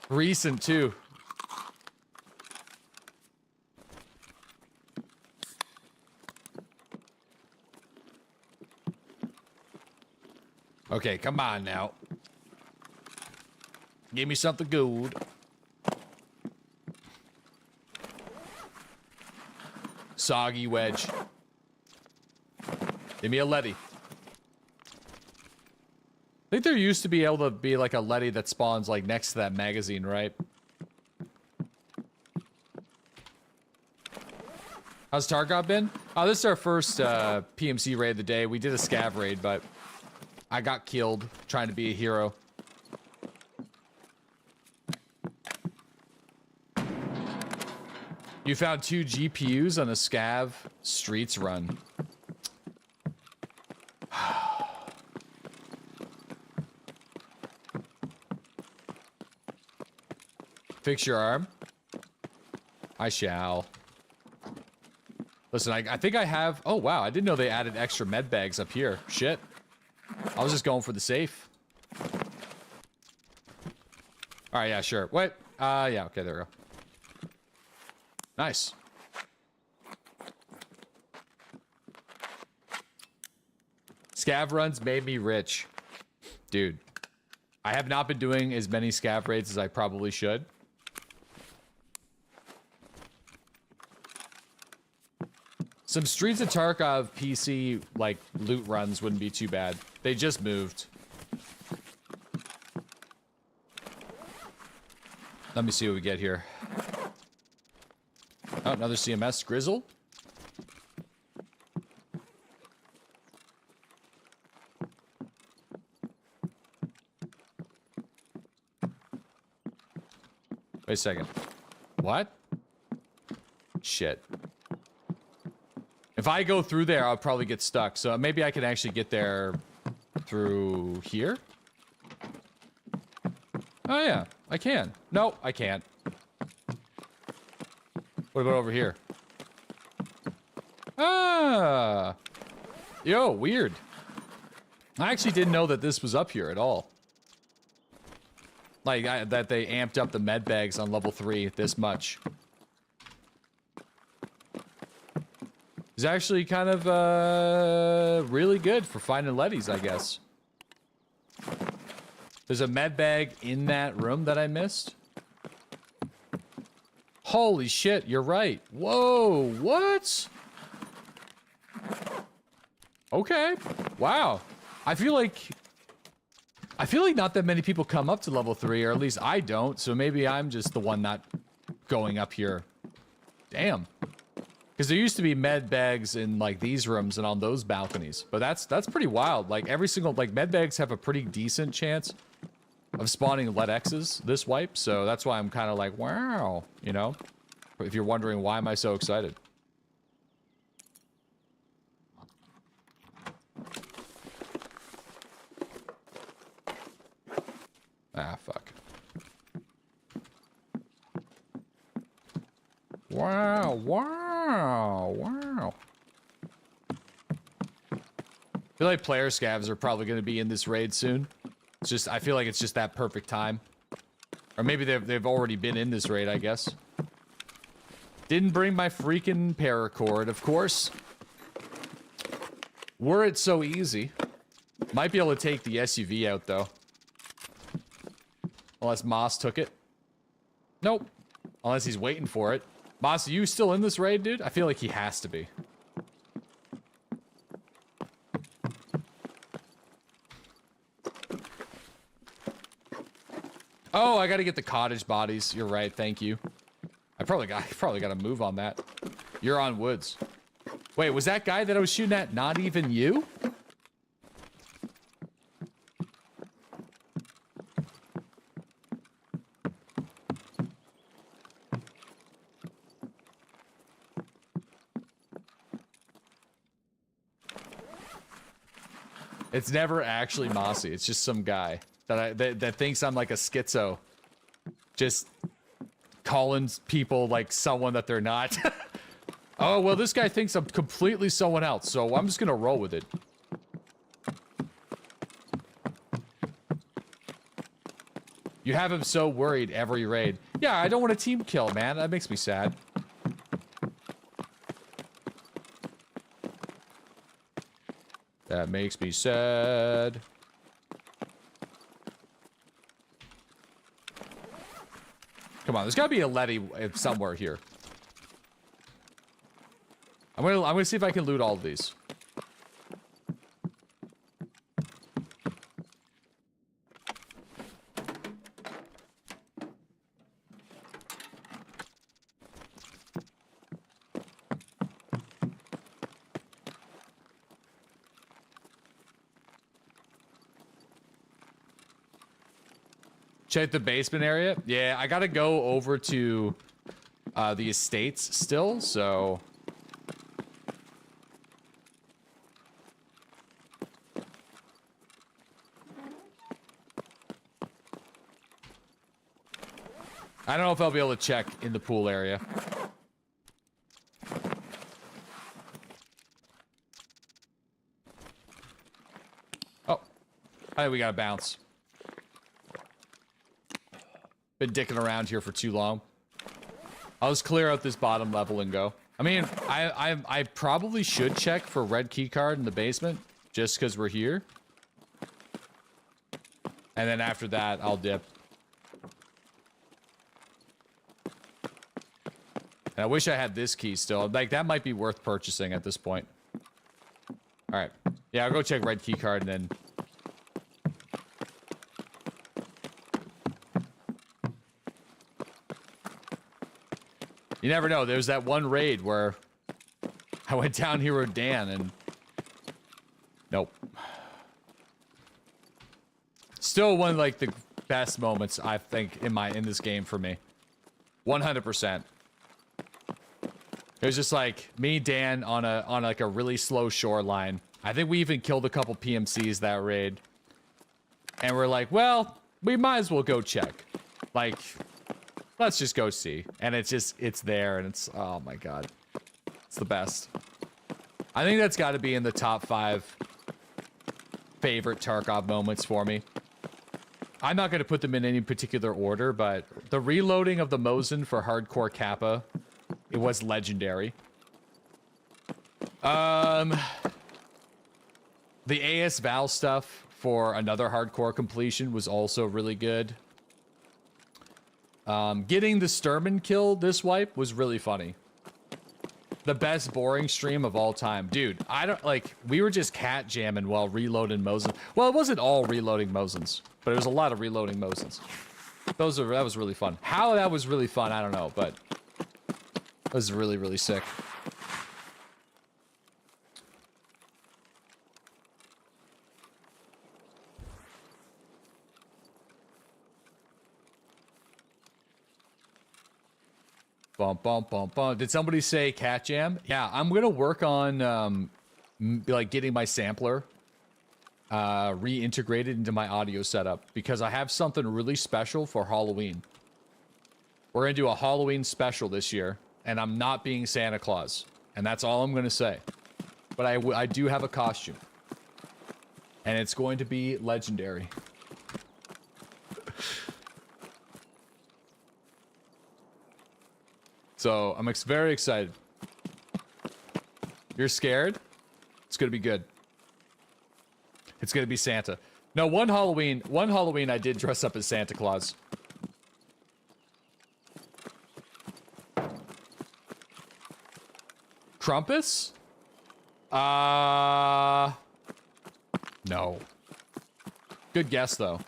Recent, too. Okay, come on now. Give me something good. Soggy wedge. Give me a Letty. I think there used to be able to be like a Letty that spawns like next to that magazine, right? How's Tarkov been? Oh, this is our first PMC raid of the day. We did a scav raid, but I got killed trying to be a hero. You found 2 GPUs on a scav streets run. Fix your arm? I shall. Listen, I think I have... Oh, wow. I didn't know they added extra med bags up here. Shit. I was just going for the safe. Alright, yeah, sure. Wait. Yeah, okay, there we go. Nice. Scav runs made me rich. Dude. I have not been doing as many scav raids as I probably should. Some Streets of Tarkov PC, like, loot runs wouldn't be too bad. They just moved. Let me see what we get here. Oh, another CMS. Grizzle? Wait a second. What? Shit. If I go through there, I'll probably get stuck. So maybe I can actually get there through here? Oh, yeah. I can. No, I can't. What about over here? Ah! Yo, weird. I actually didn't know that this was up here at all. Like, that they amped up the med bags on level 3 this much. It's actually kind of, really good for finding Lettys, I guess. There's a med bag in that room that I missed. Holy shit, you're right. Whoa, what? Okay, wow. I feel like not that many people come up to level 3, or at least I don't, so maybe I'm just the one not going up here. Damn. Because there used to be med bags in, like, these rooms and on those balconies. But that's pretty wild. Like, every single... Like, med bags have a pretty decent chance of spawning lead X's this wipe. So that's why I'm kind of like, wow. You know? If you're wondering why am I so excited. Ah, fuck. Wow, wow, wow. I feel like player scavs are probably going to be in this raid soon. It's just, I feel like it's just that perfect time. Or maybe they've already been in this raid, I guess. Didn't bring my freaking paracord, of course. Were it so easy. Might be able to take the SUV out, though. Unless Moss took it. Nope. Unless he's waiting for it. Moss, are you still in this raid, dude? I feel like he has to be. Oh, I gotta get the cottage bodies. You're right, thank you. I probably gotta move on that. You're on woods. Wait, was that guy that I was shooting at not even you? It's never actually Mossy. It's just some guy that thinks I'm like a schizo. Just calling people like someone that they're not. Oh, well, this guy thinks I'm completely someone else, so I'm just gonna roll with it. You have him so worried every raid. Yeah, I don't want a team kill, man. That makes me sad. That makes me sad. Come on, there's gotta be a Letty somewhere here. I'm gonna see if I can loot all of these. Check the basement area. Yeah, I gotta go over to the estates still, so... I don't know if I'll be able to check in the pool area. Oh. I think we gotta bounce. Been dicking around here for too long. I'll just clear out this bottom level and go. I mean, I probably should check for red key card in the basement, just because we're here. And then after that, I'll dip. And I wish I had this key still. Like, that might be worth purchasing at this point. Alright. Yeah, I'll go check red key card and then... You never know. There's that one raid where I went down here with Dan and... Nope. Still one of, like, the best moments, I think, in this game for me. 100%. It was just like me, Dan, on like a really slow shoreline. I think we even killed a couple PMCs that raid. And we're like, well, we might as well go check. Like, let's just go see. And it's there and it's, oh my God. It's the best. I think that's got to be in the top 5 favorite Tarkov moments for me. I'm not going to put them in any particular order, but the reloading of the Mosin for Hardcore Kappa, it was legendary. The AS Val stuff for another hardcore completion was also really good. Getting the Sturman kill this wipe was really funny. The best boring stream of all time. Dude, I don't, like, we were just cat jamming while reloading Mosins. Well, it wasn't all reloading Mosins, but it was a lot of reloading Mosins. That was really fun. How that was really fun, I don't know, but it was really, really sick. Bum, bum, bum, bum. Did somebody say cat jam? Yeah, I'm gonna work on like getting my sampler reintegrated into my audio setup because I have something really special for Halloween. We're gonna do a Halloween special this year, and I'm not being Santa Claus, and that's all I'm gonna say. But I do have a costume, and it's going to be legendary. So I'm very excited. You're scared? It's gonna be good. It's gonna be Santa. No, one Halloween I did dress up as Santa Claus. Krampus? No. Good guess though.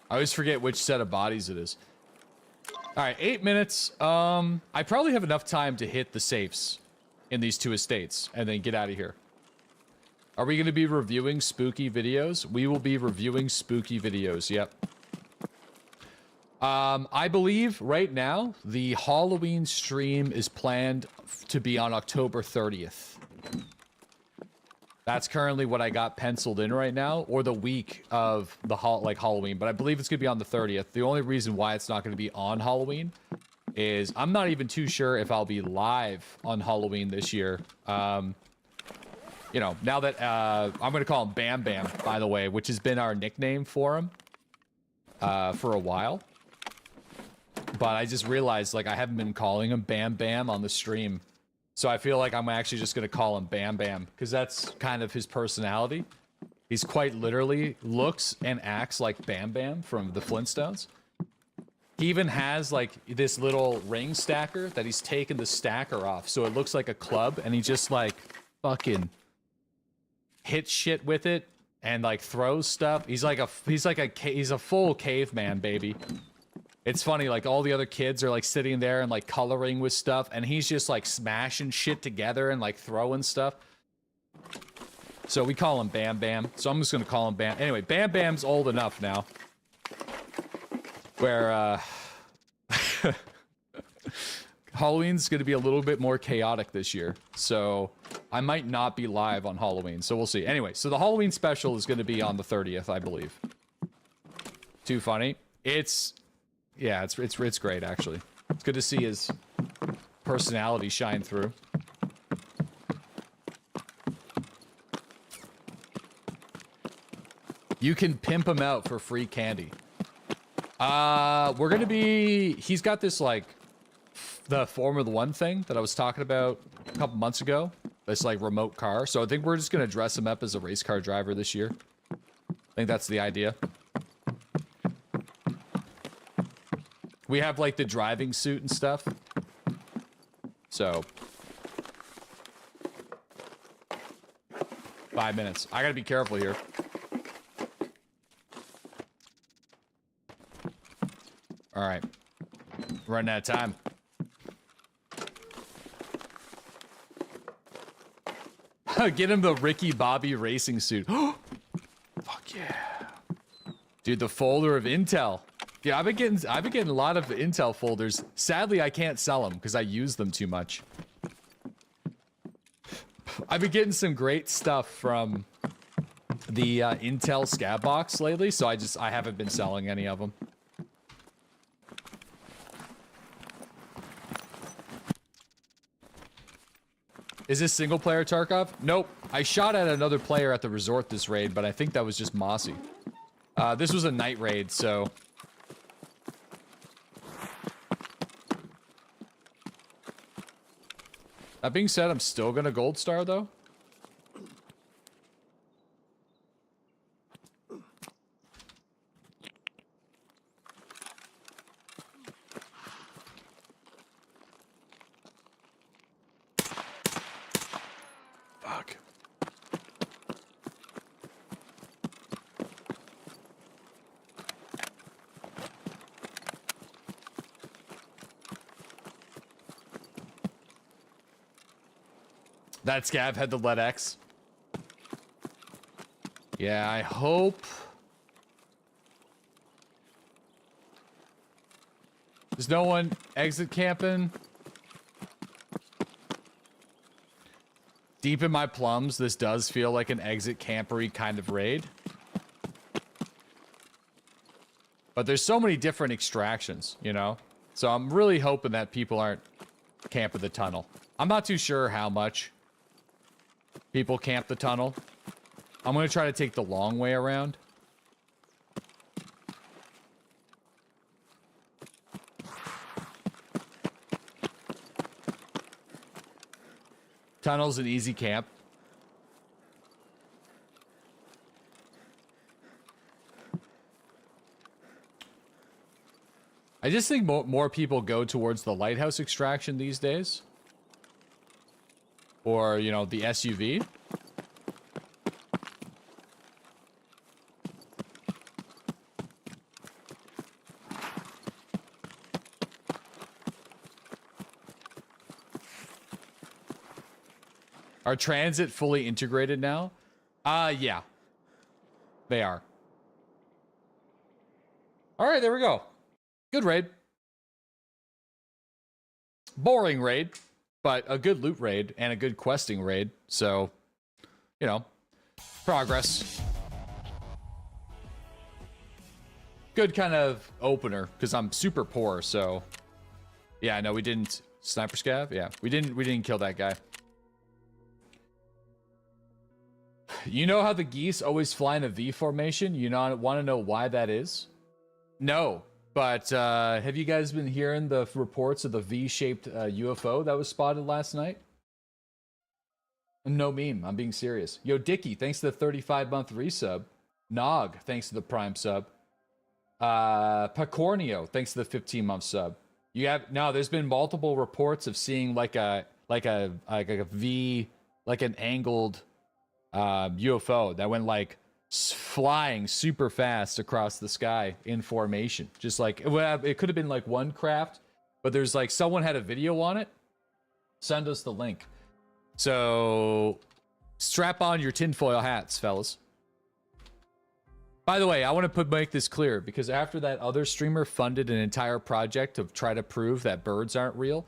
I always forget which set of bodies it is. All right, 8 minutes. I probably have enough time to hit the safes in these 2 estates and then get out of here. Are we going to be reviewing spooky videos? We will be reviewing spooky videos, yep. I believe right now the Halloween stream is planned to be on October 30th. That's currently what I got penciled in right now, or the week of the Halloween. But I believe it's gonna be on the 30th. The only reason why it's not gonna be on Halloween is I'm not even too sure if I'll be live on Halloween this year. You know, now that I'm gonna call him Bam Bam, by the way, which has been our nickname for him for a while. But I just realized, like, I haven't been calling him Bam Bam on the stream. So I feel like I'm actually just going to call him Bam Bam, because that's kind of his personality. He's quite literally looks and acts like Bam Bam from the Flintstones. He even has, like, this little ring stacker that he's taken the stacker off, so it looks like a club, and he just, like, fucking hits shit with it and, like, throws stuff. He's a full caveman, baby. It's funny, like, all the other kids are, like, sitting there and, like, coloring with stuff, and he's just, like, smashing shit together and, like, throwing stuff. So we call him Bam Bam. So I'm just gonna call him Bam. Anyway, Bam Bam's old enough now where, Halloween's gonna be a little bit more chaotic this year. So I might not be live on Halloween, so we'll see. Anyway, so the Halloween special is gonna be on the 30th, I believe. Too funny. Yeah, it's great, actually. It's good to see his personality shine through. You can pimp him out for free candy. He's got this, like, the Formula 1 thing that I was talking about a couple months ago. This, like, remote car. So I think we're just gonna dress him up as a race car driver this year. I think that's the idea. We have, like, the driving suit and stuff. So. 5 minutes. I gotta be careful here. Alright. Running out of time. Get him the Ricky Bobby racing suit. Fuck yeah. Dude, the folder of intel. Yeah, I've been getting a lot of intel folders. Sadly, I can't sell them because I use them too much. I've been getting some great stuff from the Intel scab box lately, so I haven't been selling any of them. Is this single player Tarkov? Nope. I shot at another player at the resort this raid, but I think that was just Mossy. This was a night raid, so. That being said, I'm still gonna gold star though. Fuck. That scav had the lead X. Yeah, I hope. There's no one exit camping. Deep in my plums, this does feel like an exit campery kind of raid. But there's so many different extractions, you know? So I'm really hoping that people aren't camping the tunnel. I'm not too sure how much people camp the tunnel. I'm going to try to take the long way around. Tunnel's an easy camp. I just think more people go towards the lighthouse extraction these days. Or, you know, the SUV. Are transit fully integrated now? Yeah. They are. All right, there we go. Good raid. Boring raid, but a good loot raid and a good questing raid. So, you know, Progress. Good kind of opener because I'm super poor. So, yeah, no, we didn't sniper scav. Yeah, we didn't kill that guy. You know how the geese always fly in a V formation? You want to know why that is? No, but have you guys been hearing the reports of the V-shaped UFO that was spotted last night? No meme. I'm being serious. Yo, Dicky, thanks to the 35-month resub. Nog, thanks to the Prime sub. Pacornio, thanks to the 15-month sub. You have there's been multiple reports of seeing like a V, like an angled UFO that went like flying super fast across the sky in formation. Just like it could have been like one craft, but there's like someone had a video on it. Send us the link. So strap on your tinfoil hats, fellas. By the way, I want to make this clear because after that other streamer funded an entire project to try to prove that birds aren't real,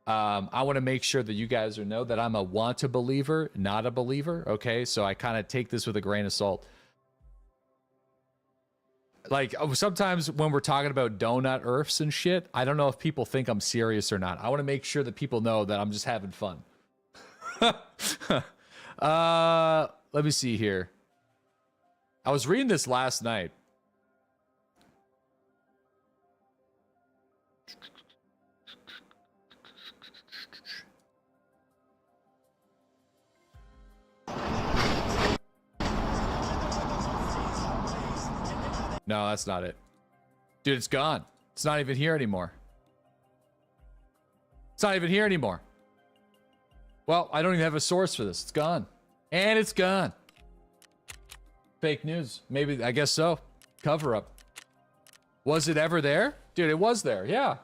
I want to make sure that you guys know that I'm a want-a believer, not a believer, okay? So I kind of take this with a grain of salt. Like, sometimes when we're talking about donut earths and shit, I don't know if people think I'm serious or not. I want to make sure that people know that I'm just having fun. Let me see here. I was reading this last night. No, that's not it. Dude, it's gone. It's not even here anymore. It's not even here anymore. Well, I don't even have a source for this. It's gone. And it's gone. Fake news. Maybe, I guess so. Cover up. Was it ever there? Dude, it was there. Yeah.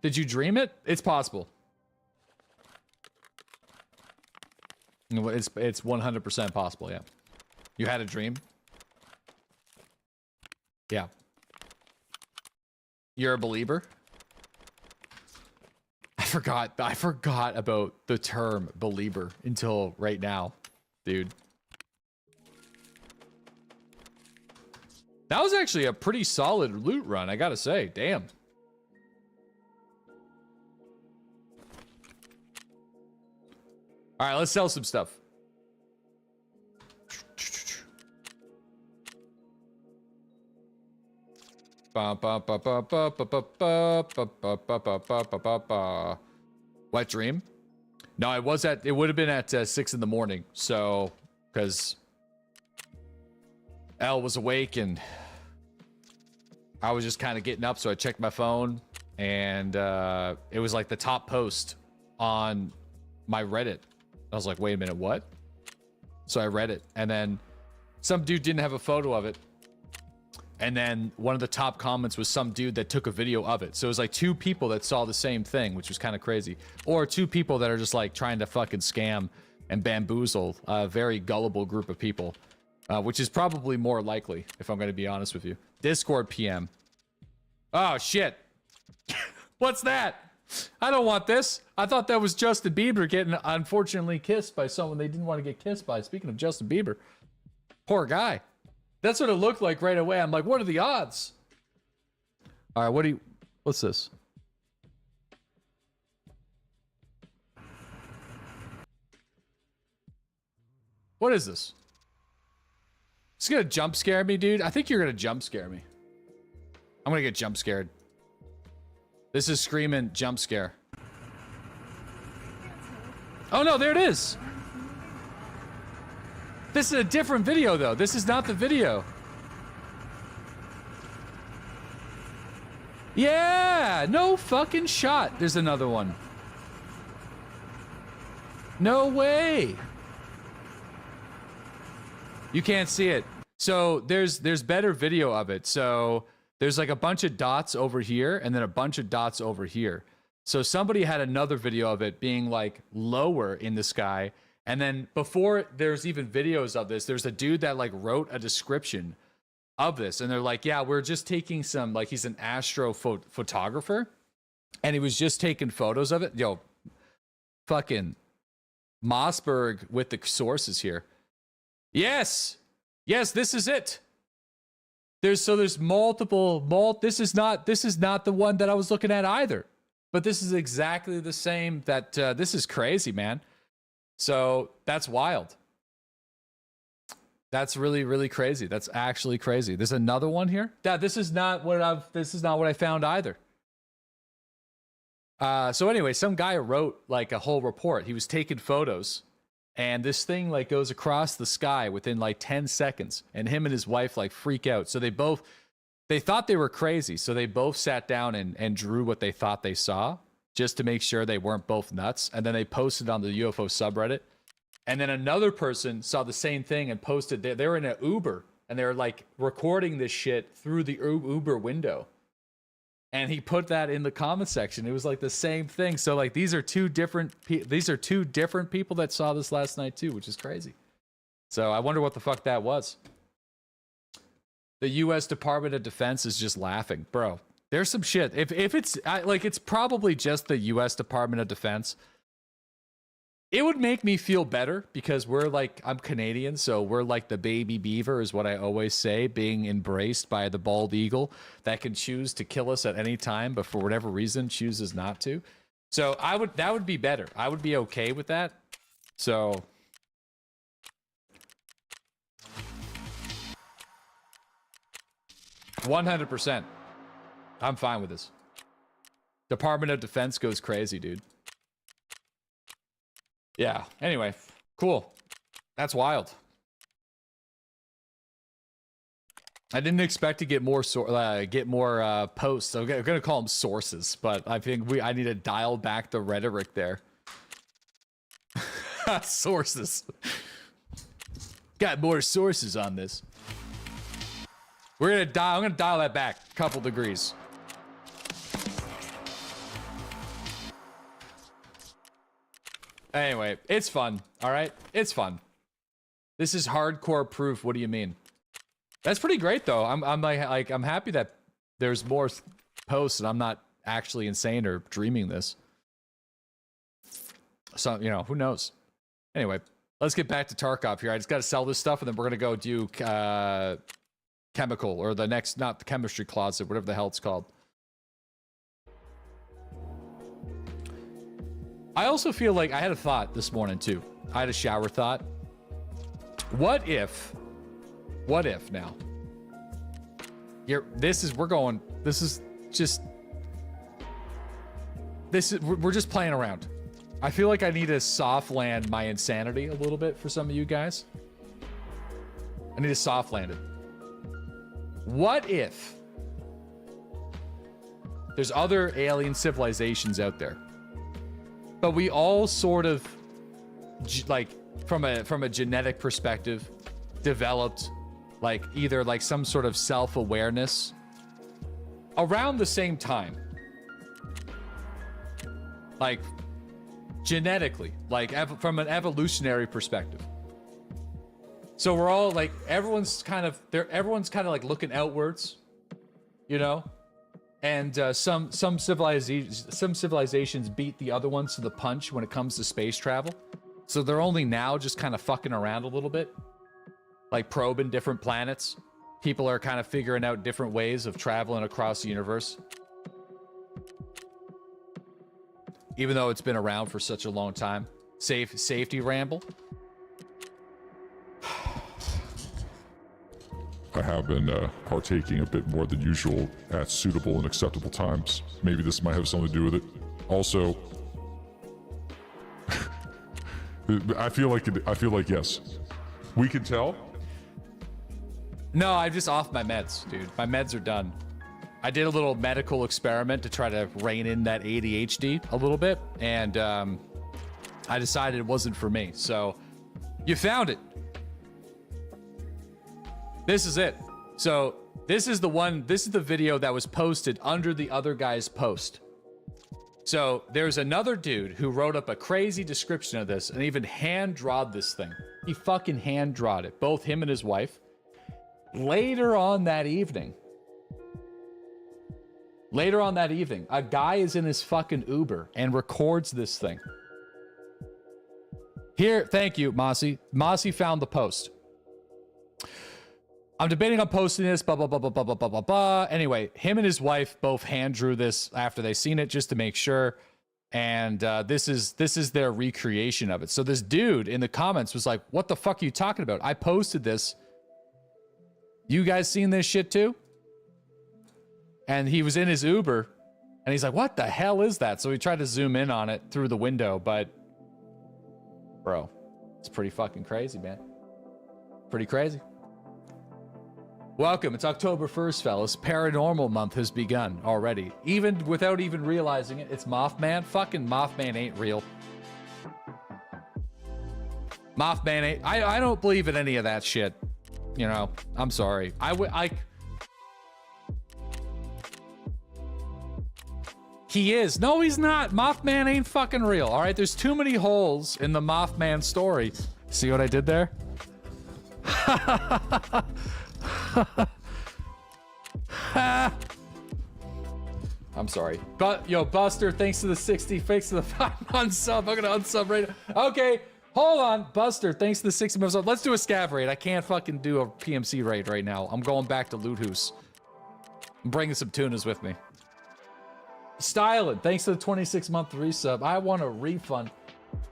Did you dream it? It's possible. It's 100% possible, yeah. You had a dream? Yeah. You're a believer? I forgot about the term believer until right now, dude. That was actually a pretty solid loot run, I gotta say. Damn. All right, let's sell some stuff. Wet dream? No, it would have been at 6 in the morning. So, because Elle was awake and I was just kind of getting up. So I checked my phone and it was like the top post on my Reddit. I was like, wait a minute, what? So I read it and then some dude didn't have a photo of it. And then one of the top comments was some dude that took a video of it. So it was like 2 people that saw the same thing, which was kind of crazy. Or 2 people that are just like trying to fucking scam and bamboozle a very gullible group of people. Which is probably more likely, if I'm going to be honest with you. Discord PM. Oh, shit. What's that? I don't want this. I thought that was Justin Bieber getting unfortunately kissed by someone they didn't want to get kissed by. Speaking of Justin Bieber. Poor guy. That's what it looked like right away. I'm like, what are the odds? All right, what's this? What is this? It's gonna jump scare me, dude. I think you're gonna jump scare me. I'm gonna get jump scared. This is screaming jump scare. Oh no, there it is. This is a different video, though. This is not the video. Yeah, no fucking shot. There's another one. No way. You can't see it. So there's better video of it. So there's like a bunch of dots over here and then a bunch of dots over here. So somebody had another video of it being like lower in the sky. And then before there's even videos of this, there's a dude that like wrote a description of this. And they're like, yeah, we're just taking some, like he's an photographer. And he was just taking photos of it. Yo, fucking Mossberg with the sources here. Yes. Yes, this is it. There's multiple this is not the one that I was looking at either. But this is exactly the same that this is crazy, man. So that's wild. That's really, really crazy. That's actually crazy. There's another one here. Yeah, this is not what I found either. So anyway, some guy wrote like a whole report. He was taking photos, and this thing like goes across the sky within like 10 seconds, and him and his wife like freak out. So they thought they were crazy. So they both sat down and drew what they thought they saw just to make sure they weren't both nuts. And then they posted on the UFO subreddit. And then another person saw the same thing and posted. They were in an Uber and they were like recording this shit through the Uber window. And he put that in the comment section. It was like the same thing. So like these are two different people that saw this last night too, which is crazy. So I wonder what the fuck that was. The U.S. Department of Defense is just laughing, bro. There's some shit. If it's like it's probably just the U.S. Department of Defense. It would make me feel better because we're like, I'm Canadian, so we're like the baby beaver is what I always say, being embraced by the bald eagle that can choose to kill us at any time, but for whatever reason chooses not to. So that would be better. I would be okay with that. So 100%. I'm fine with this. Department of Defense goes crazy, dude. Yeah. Anyway, cool. That's wild. I didn't expect to get more posts. I'm gonna call them sources, but I think I need to dial back the rhetoric there. Sources. Got more sources on this. I'm gonna dial that back a couple degrees. Anyway, it's fun. All right, it's fun. This is hardcore proof. What do you mean? That's pretty great though. I'm like I'm happy that there's more posts and I'm not actually insane or dreaming this. So who knows? Anyway, let's get back to Tarkov here. I just got to sell this stuff and then we're gonna go do chemical or the next, not the chemistry closet, whatever the hell it's called. I also feel like I had a thought this morning too. I had a shower thought. What if now? We're just playing around. I feel like I need to soft land my insanity a little bit for some of you guys. I need to soft land it. What if there's other alien civilizations out there, but we all sort of like from a genetic perspective developed like either like some sort of self-awareness around the same time, like genetically, like from an evolutionary perspective. So we're all like, everyone's kind of like looking outwards, and some civilizations beat the other ones to the punch when it comes to space travel. So they're only now just kind of fucking around a little bit, like probing different planets. People are kind of figuring out different ways of traveling across the universe, even though it's been around for such a long time. Safety ramble. I have been partaking a bit more than usual at suitable and acceptable times. Maybe this might have something to do with it. Also, I feel like yes, we can tell. No, I'm just off my meds, dude. My meds are done. I did a little medical experiment to try to rein in that ADHD a little bit, and I decided it wasn't for me. So, you found it. This is it. So this is the video that was posted under the other guy's post. So there's another dude who wrote up a crazy description of this and even hand-drawed this thing. He fucking hand-drawed it, both him and his wife. Later on that evening, a guy is in his fucking Uber and records this thing. Here, thank you, Mossy. Mossy found the post. I'm debating on posting this, blah, blah, blah, blah, blah, blah, blah, blah, blah. Anyway, him and his wife both hand drew this after they seen it just to make sure. And this is their recreation of it. So this dude in the comments was like, what the fuck are you talking about? I posted this. You guys seen this shit too? And he was in his Uber and he's like, what the hell is that? So he tried to zoom in on it through the window, but bro, it's pretty fucking crazy, man. Pretty crazy. Welcome. It's October 1st, fellas. Paranormal month has begun already. Even without even realizing it, it's Mothman. Fucking Mothman ain't real. Mothman ain't... I don't believe in any of that shit. You know, I'm sorry. He is. No, he's not. Mothman ain't fucking real. All right, there's too many holes in the Mothman story. See what I did there? I'm sorry. But yo, Buster, thanks to the 60, thanks to the 5-month sub. I'm gonna unsub right now. Okay, hold on. Buster, thanks to the 60 month sub. Let's do a scav raid. I can't fucking do a PMC raid right now. I'm going back to Loot Hoose. I'm bringing some tunas with me. Styling, thanks to the 26-month resub. I want a refund.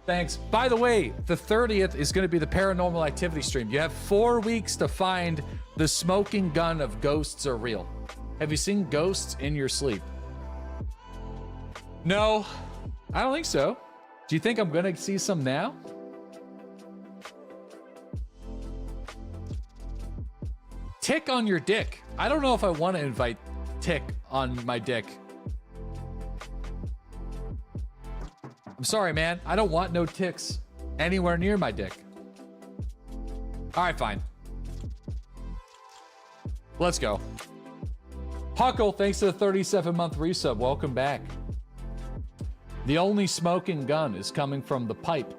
Thanks. By the way, the 30th is going to be the paranormal activity stream. You have 4 weeks to find the smoking gun of ghosts are real. Have you seen ghosts in your sleep? No, I don't think so. Do you think I'm going to see some now? Tick on your dick. I don't know if I want to invite Tick on my dick. I'm sorry, man. I don't want no ticks anywhere near my dick. All right, fine. Let's go. Huckle, thanks to the 37-month resub. Welcome back. The only smoking gun is coming from the pipe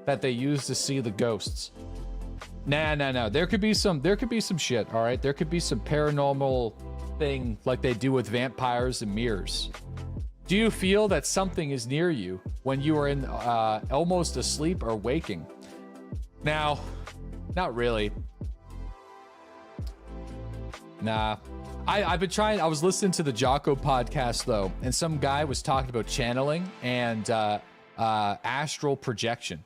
that they use to see the ghosts. Nah. There could be some shit, all right? There could be some paranormal thing like they do with vampires and mirrors. Do you feel that something is near you when you are in almost asleep or waking? Now, not really. Nah. I've been trying. I was listening to the Jocko podcast though, and some guy was talking about channeling and astral projection.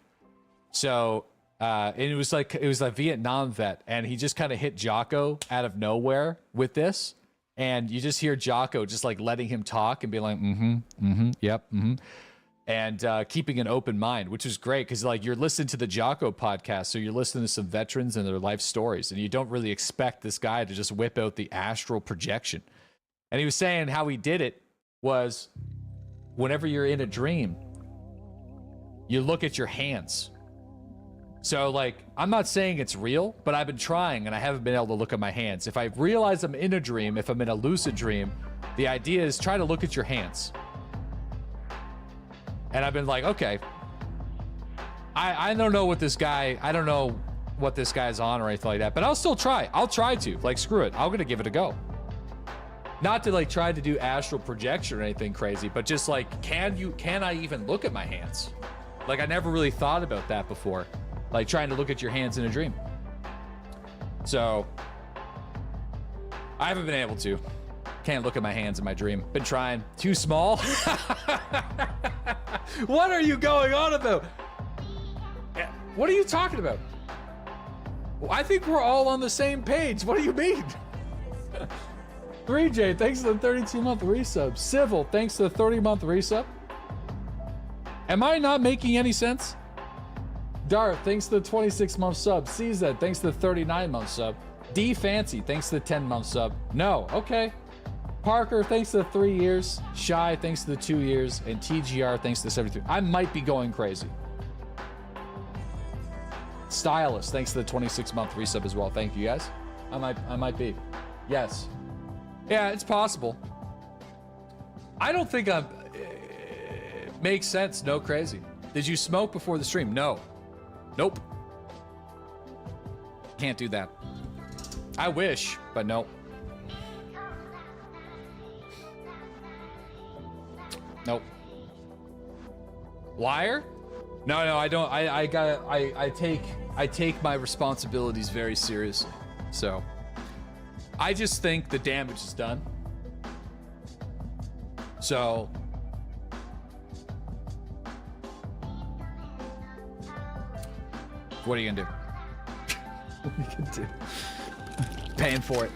So and it was like a Vietnam vet, and he just kind of hit Jocko out of nowhere with this. And you just hear Jocko just like letting him talk and be like, yep, and keeping an open mind, which is great because like you're listening to the Jocko podcast, so you're listening to some veterans and their life stories, and you don't really expect this guy to just whip out the astral projection. And he was saying how he did it was whenever you're in a dream, you look at your hands. So, like, I'm not saying it's real, but I've been trying and I haven't been able to look at my hands. If I realize I'm in a dream, if I'm in a lucid dream, the idea is try to look at your hands. And I've been like, okay, I don't know what this guy, I don't know what this guy's on or anything like that, but I'll still try. I'll try to. Like, screw it. I'm going to give it a go. Not to, like, try to do astral projection or anything crazy, but just, like, can I even look at my hands? Like, I never really thought about that before. Like trying to look at your hands in a dream. So I haven't been able to. Can't look at my hands in my dream. Been trying. Too small. What are you going on about? What are you talking about? I think we're all on the same page. What do you mean? 3J, thanks to the 32-month resub. Civil, thanks to the 30-month resub. Am I not making any sense? Dart, thanks to the 26-month sub. CZ, thanks to the 39-month sub. D Fancy, thanks to the 10-month sub. No, okay. Parker, thanks to the 3 years. Shy, thanks to the 2 years. And TGR, thanks to the 73. I might be going crazy. Stylist, thanks to the 26-month resub as well. Thank you, guys. I might be. Yes. Yeah, it's possible. I don't think I'm... makes sense. No crazy. Did you smoke before the stream? No. Nope. Can't do that. I wish, but no. Nope. Liar? No, I don't. I take my responsibilities very seriously. So I just think the damage is done. So what are you gonna do? What are you gonna do? Paying for it.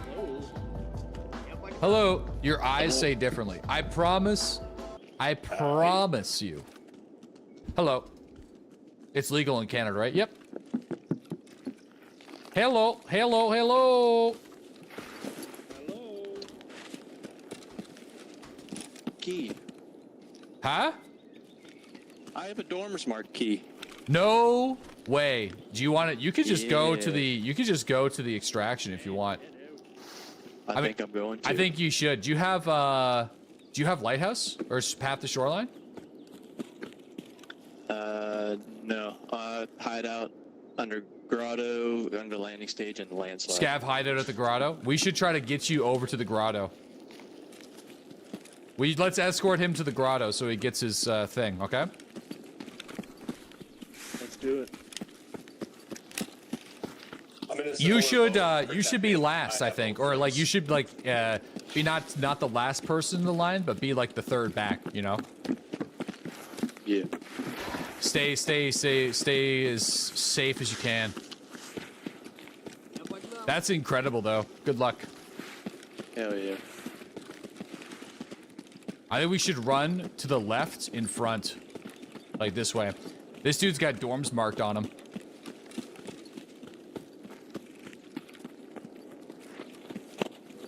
Hello. Your eyes say differently. I promise you. Hello. It's legal in Canada, right? Yep. Hello. Hello. Hello. Hello. Key. Huh? I have a dormer's mark key. No way. Do you want it? You could just go to Yeah. the. You could just go to the extraction if you want. I think I'm going to. I think you should. Do you have lighthouse or path to shoreline? No. Hideout under grotto, under landing stage, and landslide. Scav hideout at the grotto. We should try to get you over to the grotto. Let's escort him to the grotto so he gets his thing. Okay. Let's do it. You should be last, I think, or like you should like be not the last person in the line, but be like the third back. You know. Yeah. Stay as safe as you can. That's incredible, though. Good luck. Hell yeah. I think we should run to the left in front, like this way. This dude's got dorms marked on him.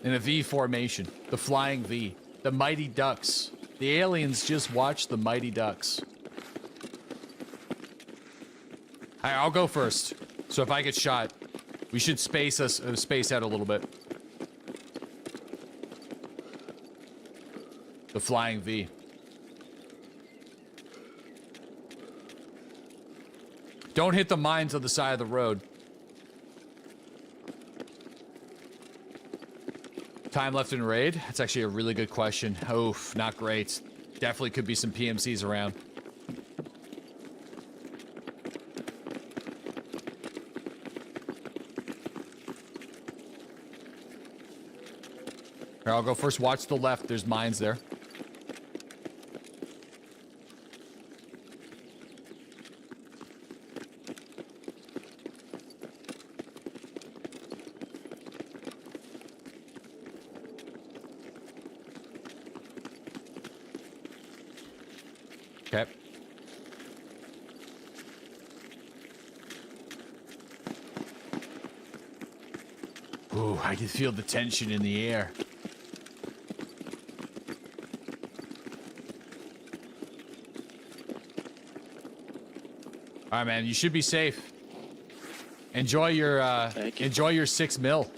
In a V formation, the flying V, the mighty ducks. The aliens just watched the mighty ducks. I'll go first. So if I get shot, we should space out a little bit. The flying V. Don't hit the mines on the side of the road. Time left in raid? That's actually a really good question. Oof, not great. Definitely could be some PMCs around. Here, I'll go first. Watch the left. There's mines there. Okay. Ooh, I can feel the tension in the air. All right, man. You should be safe. Enjoy your enjoy your 6 mil.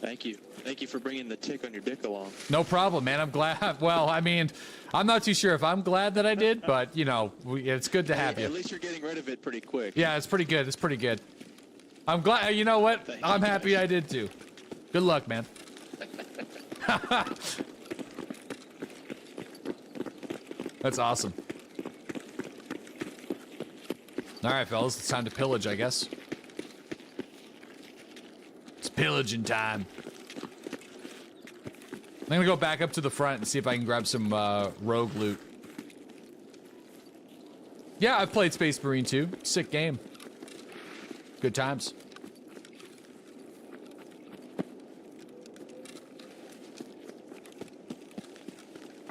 Thank you. Thank you for bringing the tick on your dick along. No problem, man. I'm glad. Well, I mean, I'm not too sure if I'm glad that I did, but you know, it's good to have you. At least you're getting rid of it pretty quick. Yeah, it's pretty good. It's pretty good. I'm glad. You know what? I'm happy I did too. Good luck, man. That's awesome. All right, fellas, it's time to pillage, I guess. It's pillaging time. I'm gonna go back up to the front and see if I can grab some rogue loot. Yeah, I've played Space Marine 2. Sick game. Good times.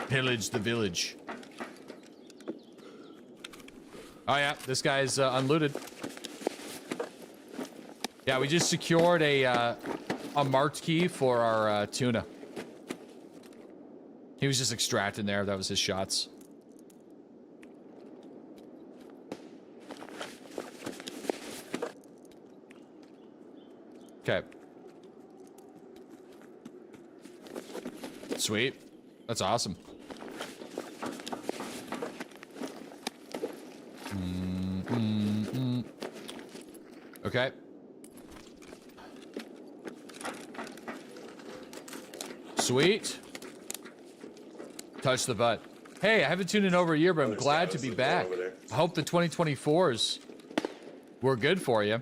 Pillage the village. Oh yeah, this guy's unlooted. Yeah, we just secured a marked key for our tuna. He was just extracting there. That was his shots. Okay. Sweet. That's awesome. Okay. Sweet. Touch the butt. Hey, I haven't tuned in over a year, but I'm glad to be back. I hope the 2024s were good for you.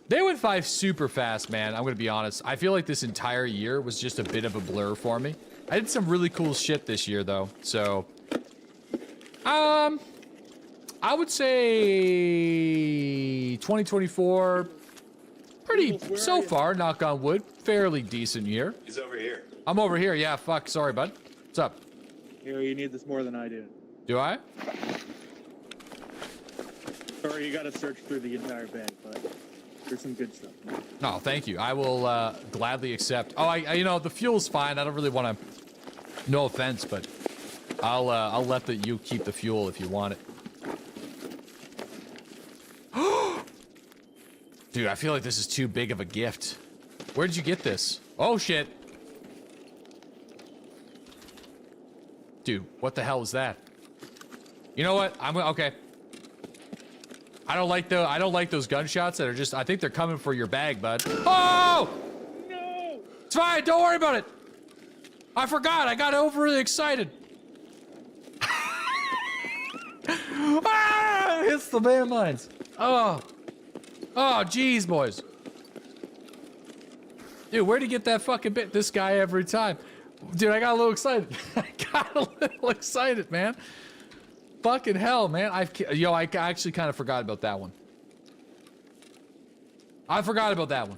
They went 5 super fast, man. I'm gonna be honest. I feel like this entire year was just a bit of a blur for me. I did some really cool shit this year, though. So, I would say 2024, pretty so far. Knock on wood, fairly decent year. He's over here. I'm over here. Yeah, fuck. Sorry, bud. What's up? Here, you need this more than I do. Do I? Or you gotta search through the entire bag, but there's some good stuff. No, thank you. I will gladly accept. Oh, I you know, the fuel's fine. I don't really want to. No offense, but I'll let you keep the fuel if you want it. Dude, I feel like this is too big of a gift. Where'd you get this? Oh shit. Dude, what the hell is that? You know what? Okay. I don't like those gunshots that are just. I think they're coming for your bag, bud. Oh! No! It's fine. Don't worry about it. I forgot. I got overly excited. Ah! Hits the landmines. Oh. Oh, geez, boys. Dude, where'd he get that fucking bit? This guy every time. Dude, I got a little excited. I got a little excited, man. Fucking hell, man. I actually kind of forgot about that one. I forgot about that one.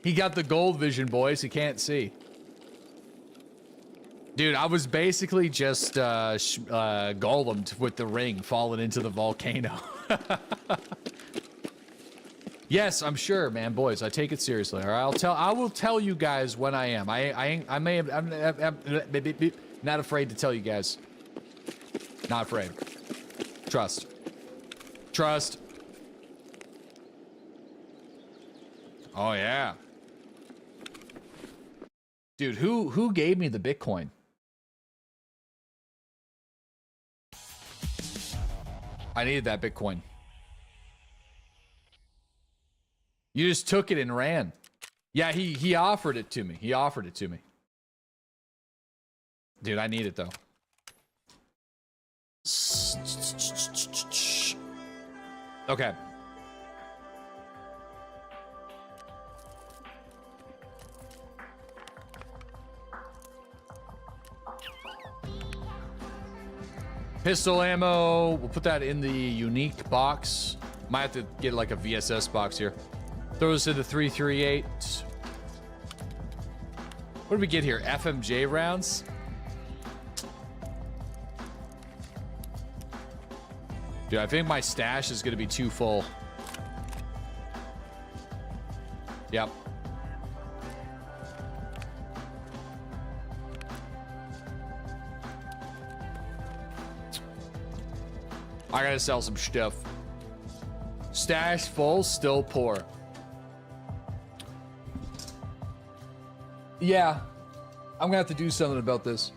He got the gold vision, boys. He can't see. Dude, I was basically just golemed with the ring falling into the volcano. Yes, I'm sure, man, boys. I take it seriously. All right, I will tell you guys when I am. I'm not afraid to tell you guys. Not afraid. Trust. Oh yeah. Dude, who gave me the Bitcoin? I needed that Bitcoin. You just took it and ran. Yeah, he offered it to me. Dude, I need it though. Okay. Pistol ammo. We'll put that in the unique box. Might have to get like a VSS box here. Throw this into 338. What did we get here? FMJ rounds? Dude, I think my stash is gonna be too full. Yep. I gotta sell some stuff. Stash full, still poor. Yeah, I'm gonna have to do something about this.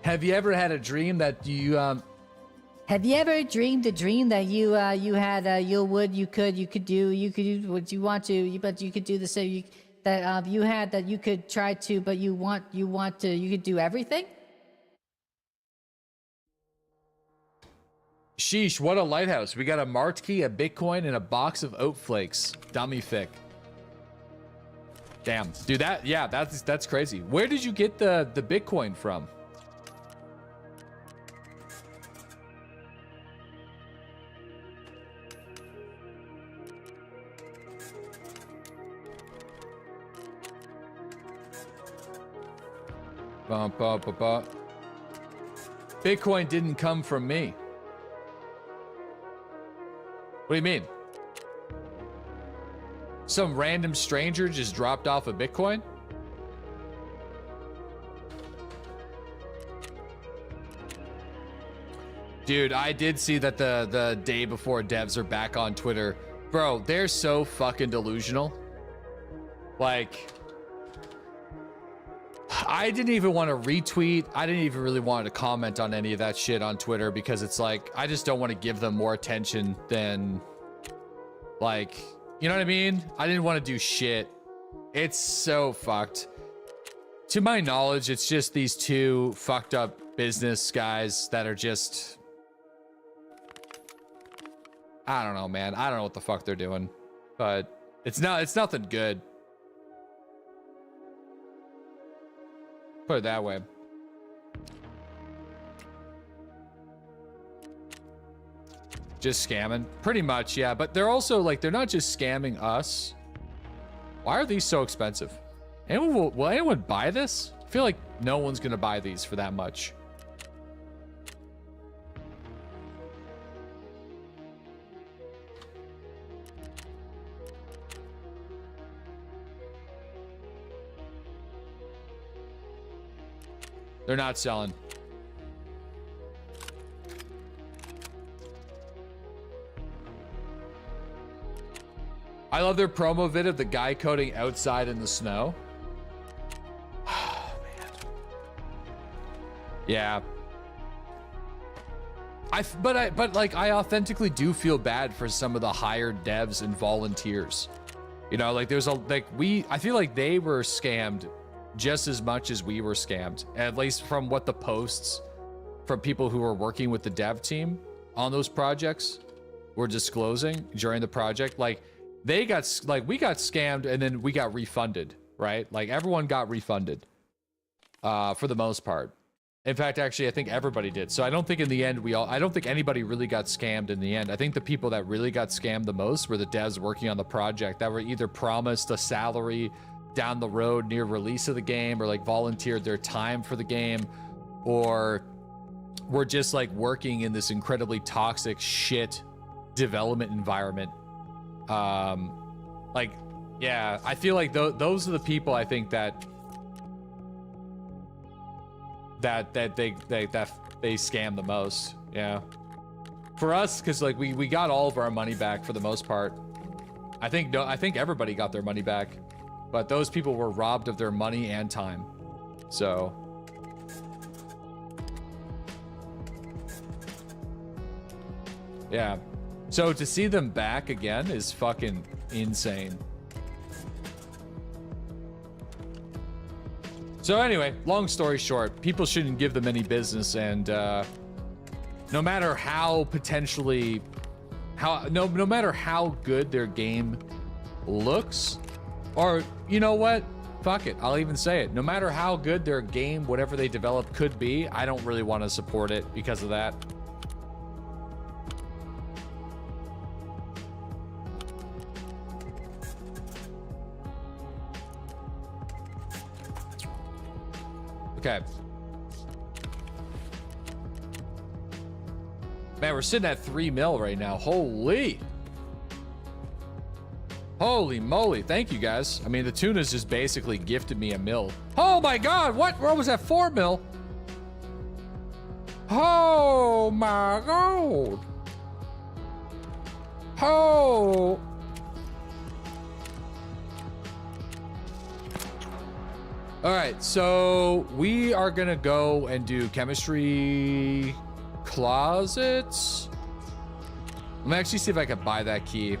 Have you ever had a dream that you Have you ever dreamed a dream that you could do what you want to, but you could do the same that you had that you could try to, but you could do everything? Sheesh, what a lighthouse. We got a marked key, a Bitcoin, and a box of oat flakes. Dummy fic. Damn, dude, that's crazy. Where did you get the Bitcoin from? Bitcoin didn't come from me. What do you mean? Some random stranger just dropped off a Bitcoin? Dude, I did see that the day before devs are back on Twitter. Bro, they're so fucking delusional. Like, I didn't even want to retweet. I didn't even really want to comment on any of that shit on Twitter because it's like, I just don't want to give them more attention than, like, you know what I mean? I didn't want to do shit. It's so fucked. To my knowledge, it's just these two fucked up business guys that are just, I don't know, man. I don't know what the fuck they're doing, but it's nothing good. Put it that way. Just scamming, pretty much, yeah. But they're also like, they're not just scamming us. Why are these so expensive? Will anyone buy this? I feel like no one's gonna buy these for that much. They're not selling. I love their promo vid of the guy coding outside in the snow. Oh, man. Yeah. But like I authentically do feel bad for some of the hired devs and volunteers. You know, like there's I feel like they were scammed just as much as we were scammed, at least from what the posts from people who were working with the dev team on those projects were disclosing during the project. Like we got scammed and then we got refunded, right? Like everyone got refunded for the most part. In fact, actually, I think everybody did. So I don't think in the end I don't think anybody really got scammed in the end. I think the people that really got scammed the most were the devs working on the project that were either promised a salary down the road near release of the game, or like volunteered their time for the game, or were just like working in this incredibly toxic shit development environment. Like, yeah, I feel like those are the people I think that they scam the most. Yeah, for us, because like we got all of our money back for the most part. I think everybody got their money back. But those people were robbed of their money and time. So. Yeah. So to see them back again is fucking insane. So anyway, long story short, people shouldn't give them any business, and no matter how no matter how good their game looks, or, you know what? Fuck it. I'll even say it. No matter how good their game, whatever they develop, could be, I don't really want to support it because of that. Okay. Man, we're sitting at 3 mil right now. Holy moly, thank you guys. I mean, the tunas just basically gifted me a mil. Oh my god, what? Where was that 4 mil? Oh my god. Oh. All right, so we are gonna go and do chemistry closets. Let me actually see if I can buy that key.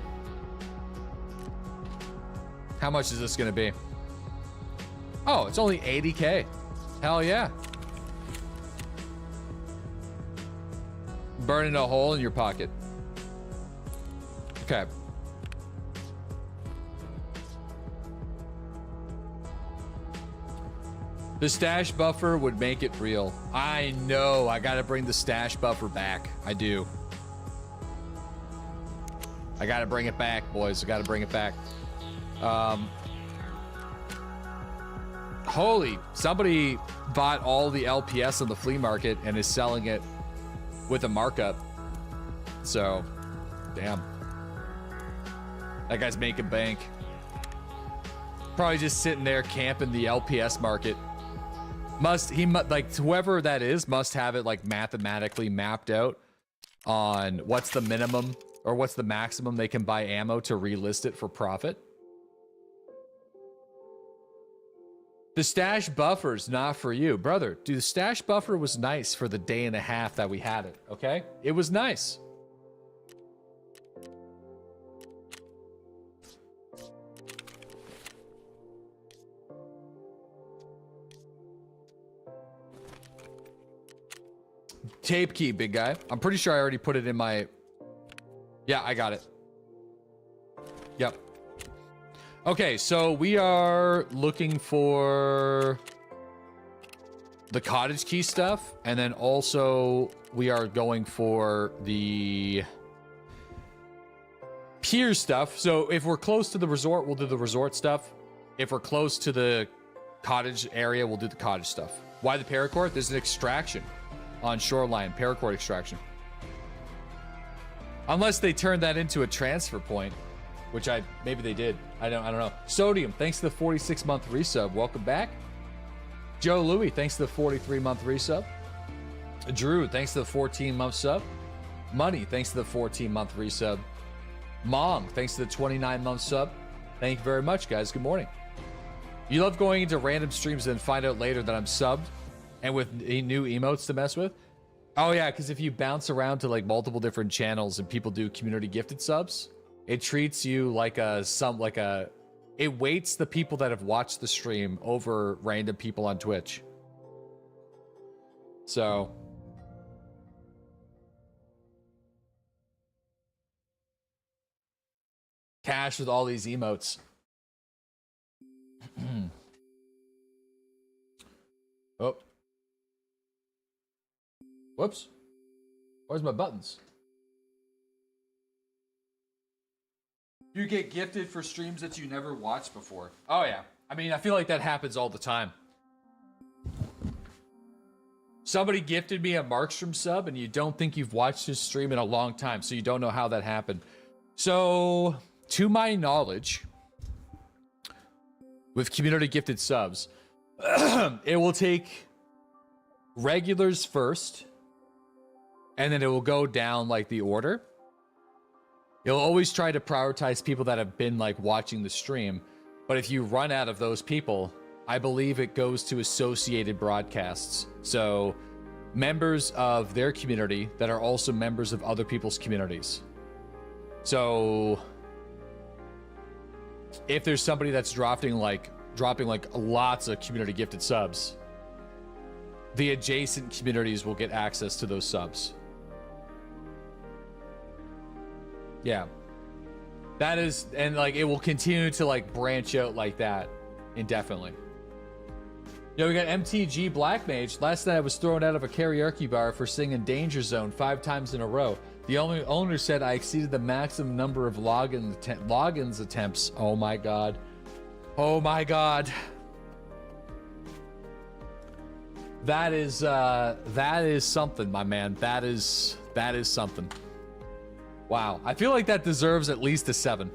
How much is this gonna be? Oh, it's only 80K. Hell yeah. Burning a hole in your pocket. Okay. The stash buffer would make it real. I know, I gotta bring the stash buffer back. I do. I gotta bring it back, boys. I gotta bring it back. Holy, somebody bought all the LPS on the flea market and is selling it with a markup. So, damn. That guy's making bank. Probably just sitting there camping the LPS market. Like whoever that is must have it like mathematically mapped out on what's the minimum or what's the maximum they can buy ammo to relist it for profit. The stash buffer's not for you, brother. Dude, the stash buffer was nice for the day and a half that we had it, okay? It was nice. Tape key, big guy. I'm pretty sure I already put it in my... Yeah, I got it. Yep. Okay, so we are looking for the cottage key stuff, and then also we are going for the pier stuff. So if we're close to the resort, we'll do the resort stuff. If we're close to the cottage area, we'll do the cottage stuff. Why the paracord? There's an extraction on shoreline, paracord extraction. Unless they turned that into a transfer point, which maybe they did. I don't know. Sodium, thanks to the 46-month resub. Welcome back. Joe Louie, thanks to the 43-month resub. Drew, thanks to the 14-month sub. Money, thanks to the 14-month resub. Mong, thanks to the 29-month sub. Thank you very much, guys. Good morning. You love going into random streams and find out later that I'm subbed and with new emotes to mess with? Oh yeah, because if you bounce around to like multiple different channels and people do community gifted subs, it treats you like it weights the people that have watched the stream over random people on Twitch. So cash with all these emotes. Oh. Whoops. Where's my buttons? You get gifted for streams that you never watched before. Oh yeah. I mean, I feel like that happens all the time. Somebody gifted me a Markstrom sub and you don't think you've watched his stream in a long time, so you don't know how that happened. So, to my knowledge, with community gifted subs, it will take regulars first, and then it will go down like the order. You'll always try to prioritize people that have been like watching the stream, but if you run out of those people, I believe it goes to associated broadcasts. So members of their community that are also members of other people's communities. So if there's somebody that's dropping like lots of community gifted subs, the adjacent communities will get access to those subs. Yeah. That is, and like it will continue to like branch out like that indefinitely. Yo, we got MTG Black Mage. Last night I was thrown out of a karaoke bar for singing Danger Zone 5 times in a row. The owner said I exceeded the maximum number of logins attempts. Oh my god. Oh my god. That is something, my man. That is something. Wow. I feel like that deserves at least a 7.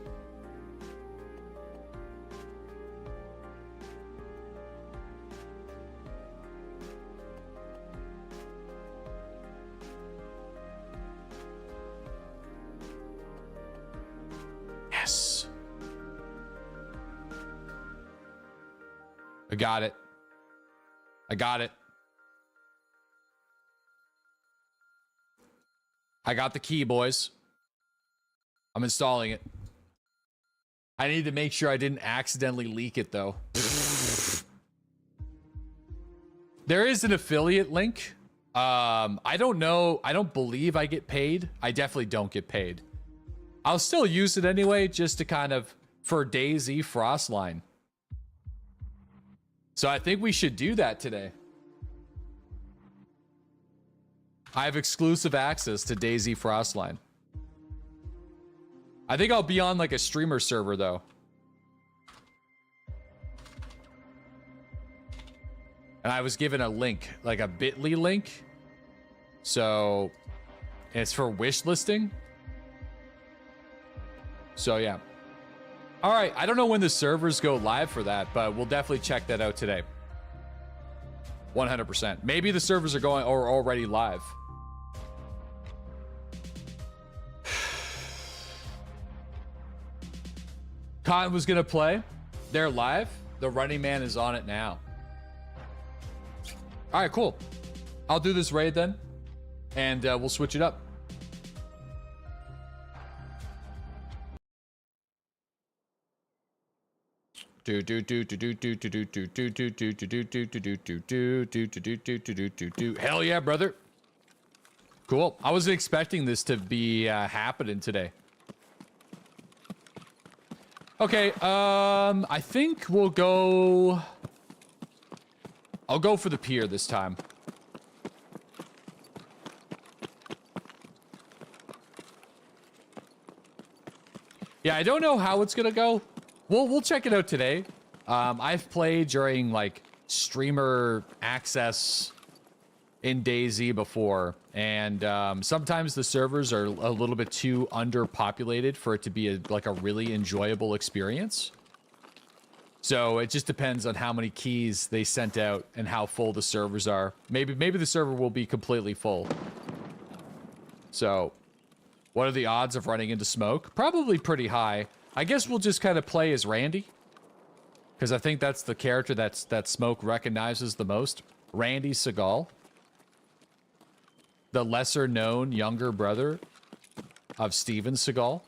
Yes. I got it. I got it. I got the key, boys. I'm installing it. I need to make sure I didn't accidentally leak it, though. There is an affiliate link. I don't know. I don't believe I get paid. I definitely don't get paid. I'll still use it anyway, just to kind of, for DayZ Frostline. So I think we should do that today. I have exclusive access to DayZ Frostline. I think I'll be on like a streamer server though. And I was given a link, like a bit.ly link. So it's for wish listing. So yeah. All right, I don't know when the servers go live for that, but we'll definitely check that out today. 100%. Maybe the servers are going or already live. Cotton was gonna play. They're live. The Running Man is on it now. All right, cool. I'll do this raid then, and we'll switch it up. Hell yeah, brother. Cool. I wasn't expecting this to be happening today. Okay, I think we'll go... I'll go for the pier this time. Yeah, I don't know how it's gonna go. We'll check it out today. I've played during like streamer access in DayZ before, and sometimes the servers are a little bit too underpopulated for it to be like a really enjoyable experience. So it just depends on how many keys they sent out and how full the servers are. Maybe the server will be completely full. So, what are the odds of running into smoke? Probably pretty high. I guess we'll just kind of play as Randy, because I think that's the character that Smoke recognizes the most. Randy Seagal, the lesser known younger brother of Steven Seagal.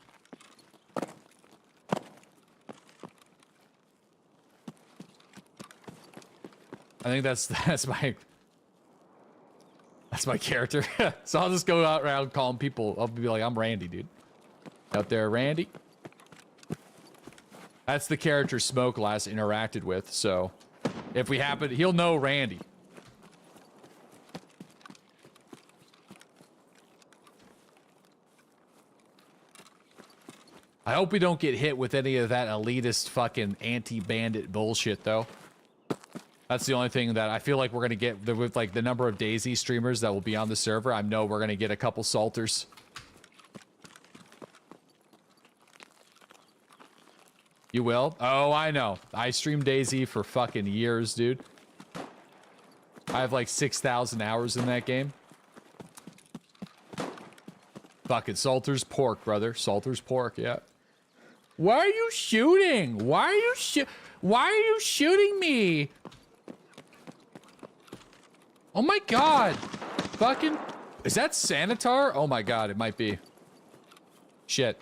I think that's my character. So I'll just go out around calling people. I'll be like, I'm Randy, dude. Out there, Randy. That's the character Smoke last interacted with. So if we happen, he'll know Randy. I hope we don't get hit with any of that elitist fucking anti-bandit bullshit, though. That's the only thing that I feel like we're going to get with like the number of DayZ streamers that will be on the server. I know we're going to get a couple salters. You will? Oh, I know. I streamed DayZ for fucking years, dude. I have like 6,000 hours in that game. Fucking salters pork, brother. Salters pork, yeah. Why are you shooting? Why are you shooting me? Oh my god. Fucking... Is that Sanitar? Oh my god, it might be. Shit.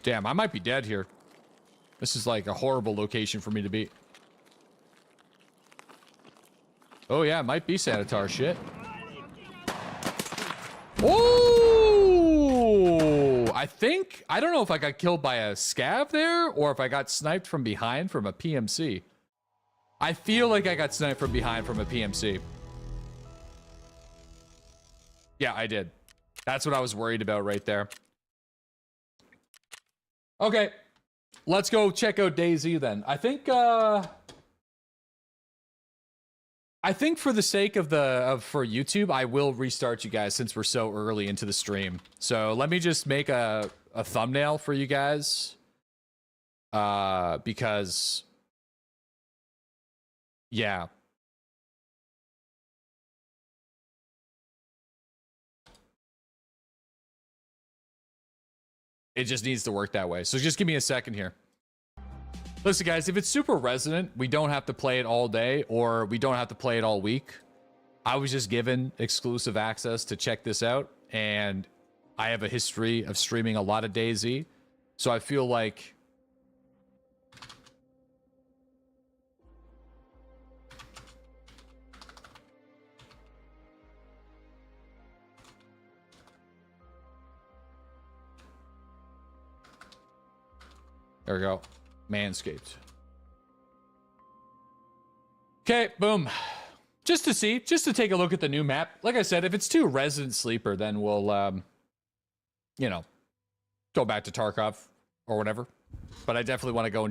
Damn, I might be dead here. This is like a horrible location for me to be. Oh yeah, it might be Sanitar. Shit. Oh! I don't know if I got killed by a scav there or if I got sniped from behind from a PMC. I feel like I got sniped from behind from a PMC. Yeah, I did. That's what I was worried about right there. Okay. Let's go check out DayZ then. I think for the sake of for YouTube, I will restart you guys since we're so early into the stream. So let me just make a thumbnail for you guys. Because yeah. It just needs to work that way. So just give me a second here. Listen, guys, if it's super resonant, we don't have to play it all day or we don't have to play it all week. I was just given exclusive access to check this out, and I have a history of streaming a lot of DayZ, so I feel like... There we go. Manscaped. Okay, boom. Just to see, just to take a look at the new map. Like I said, if it's too Resident Sleeper, then we'll, you know, go back to Tarkov or whatever. But I definitely want to go and check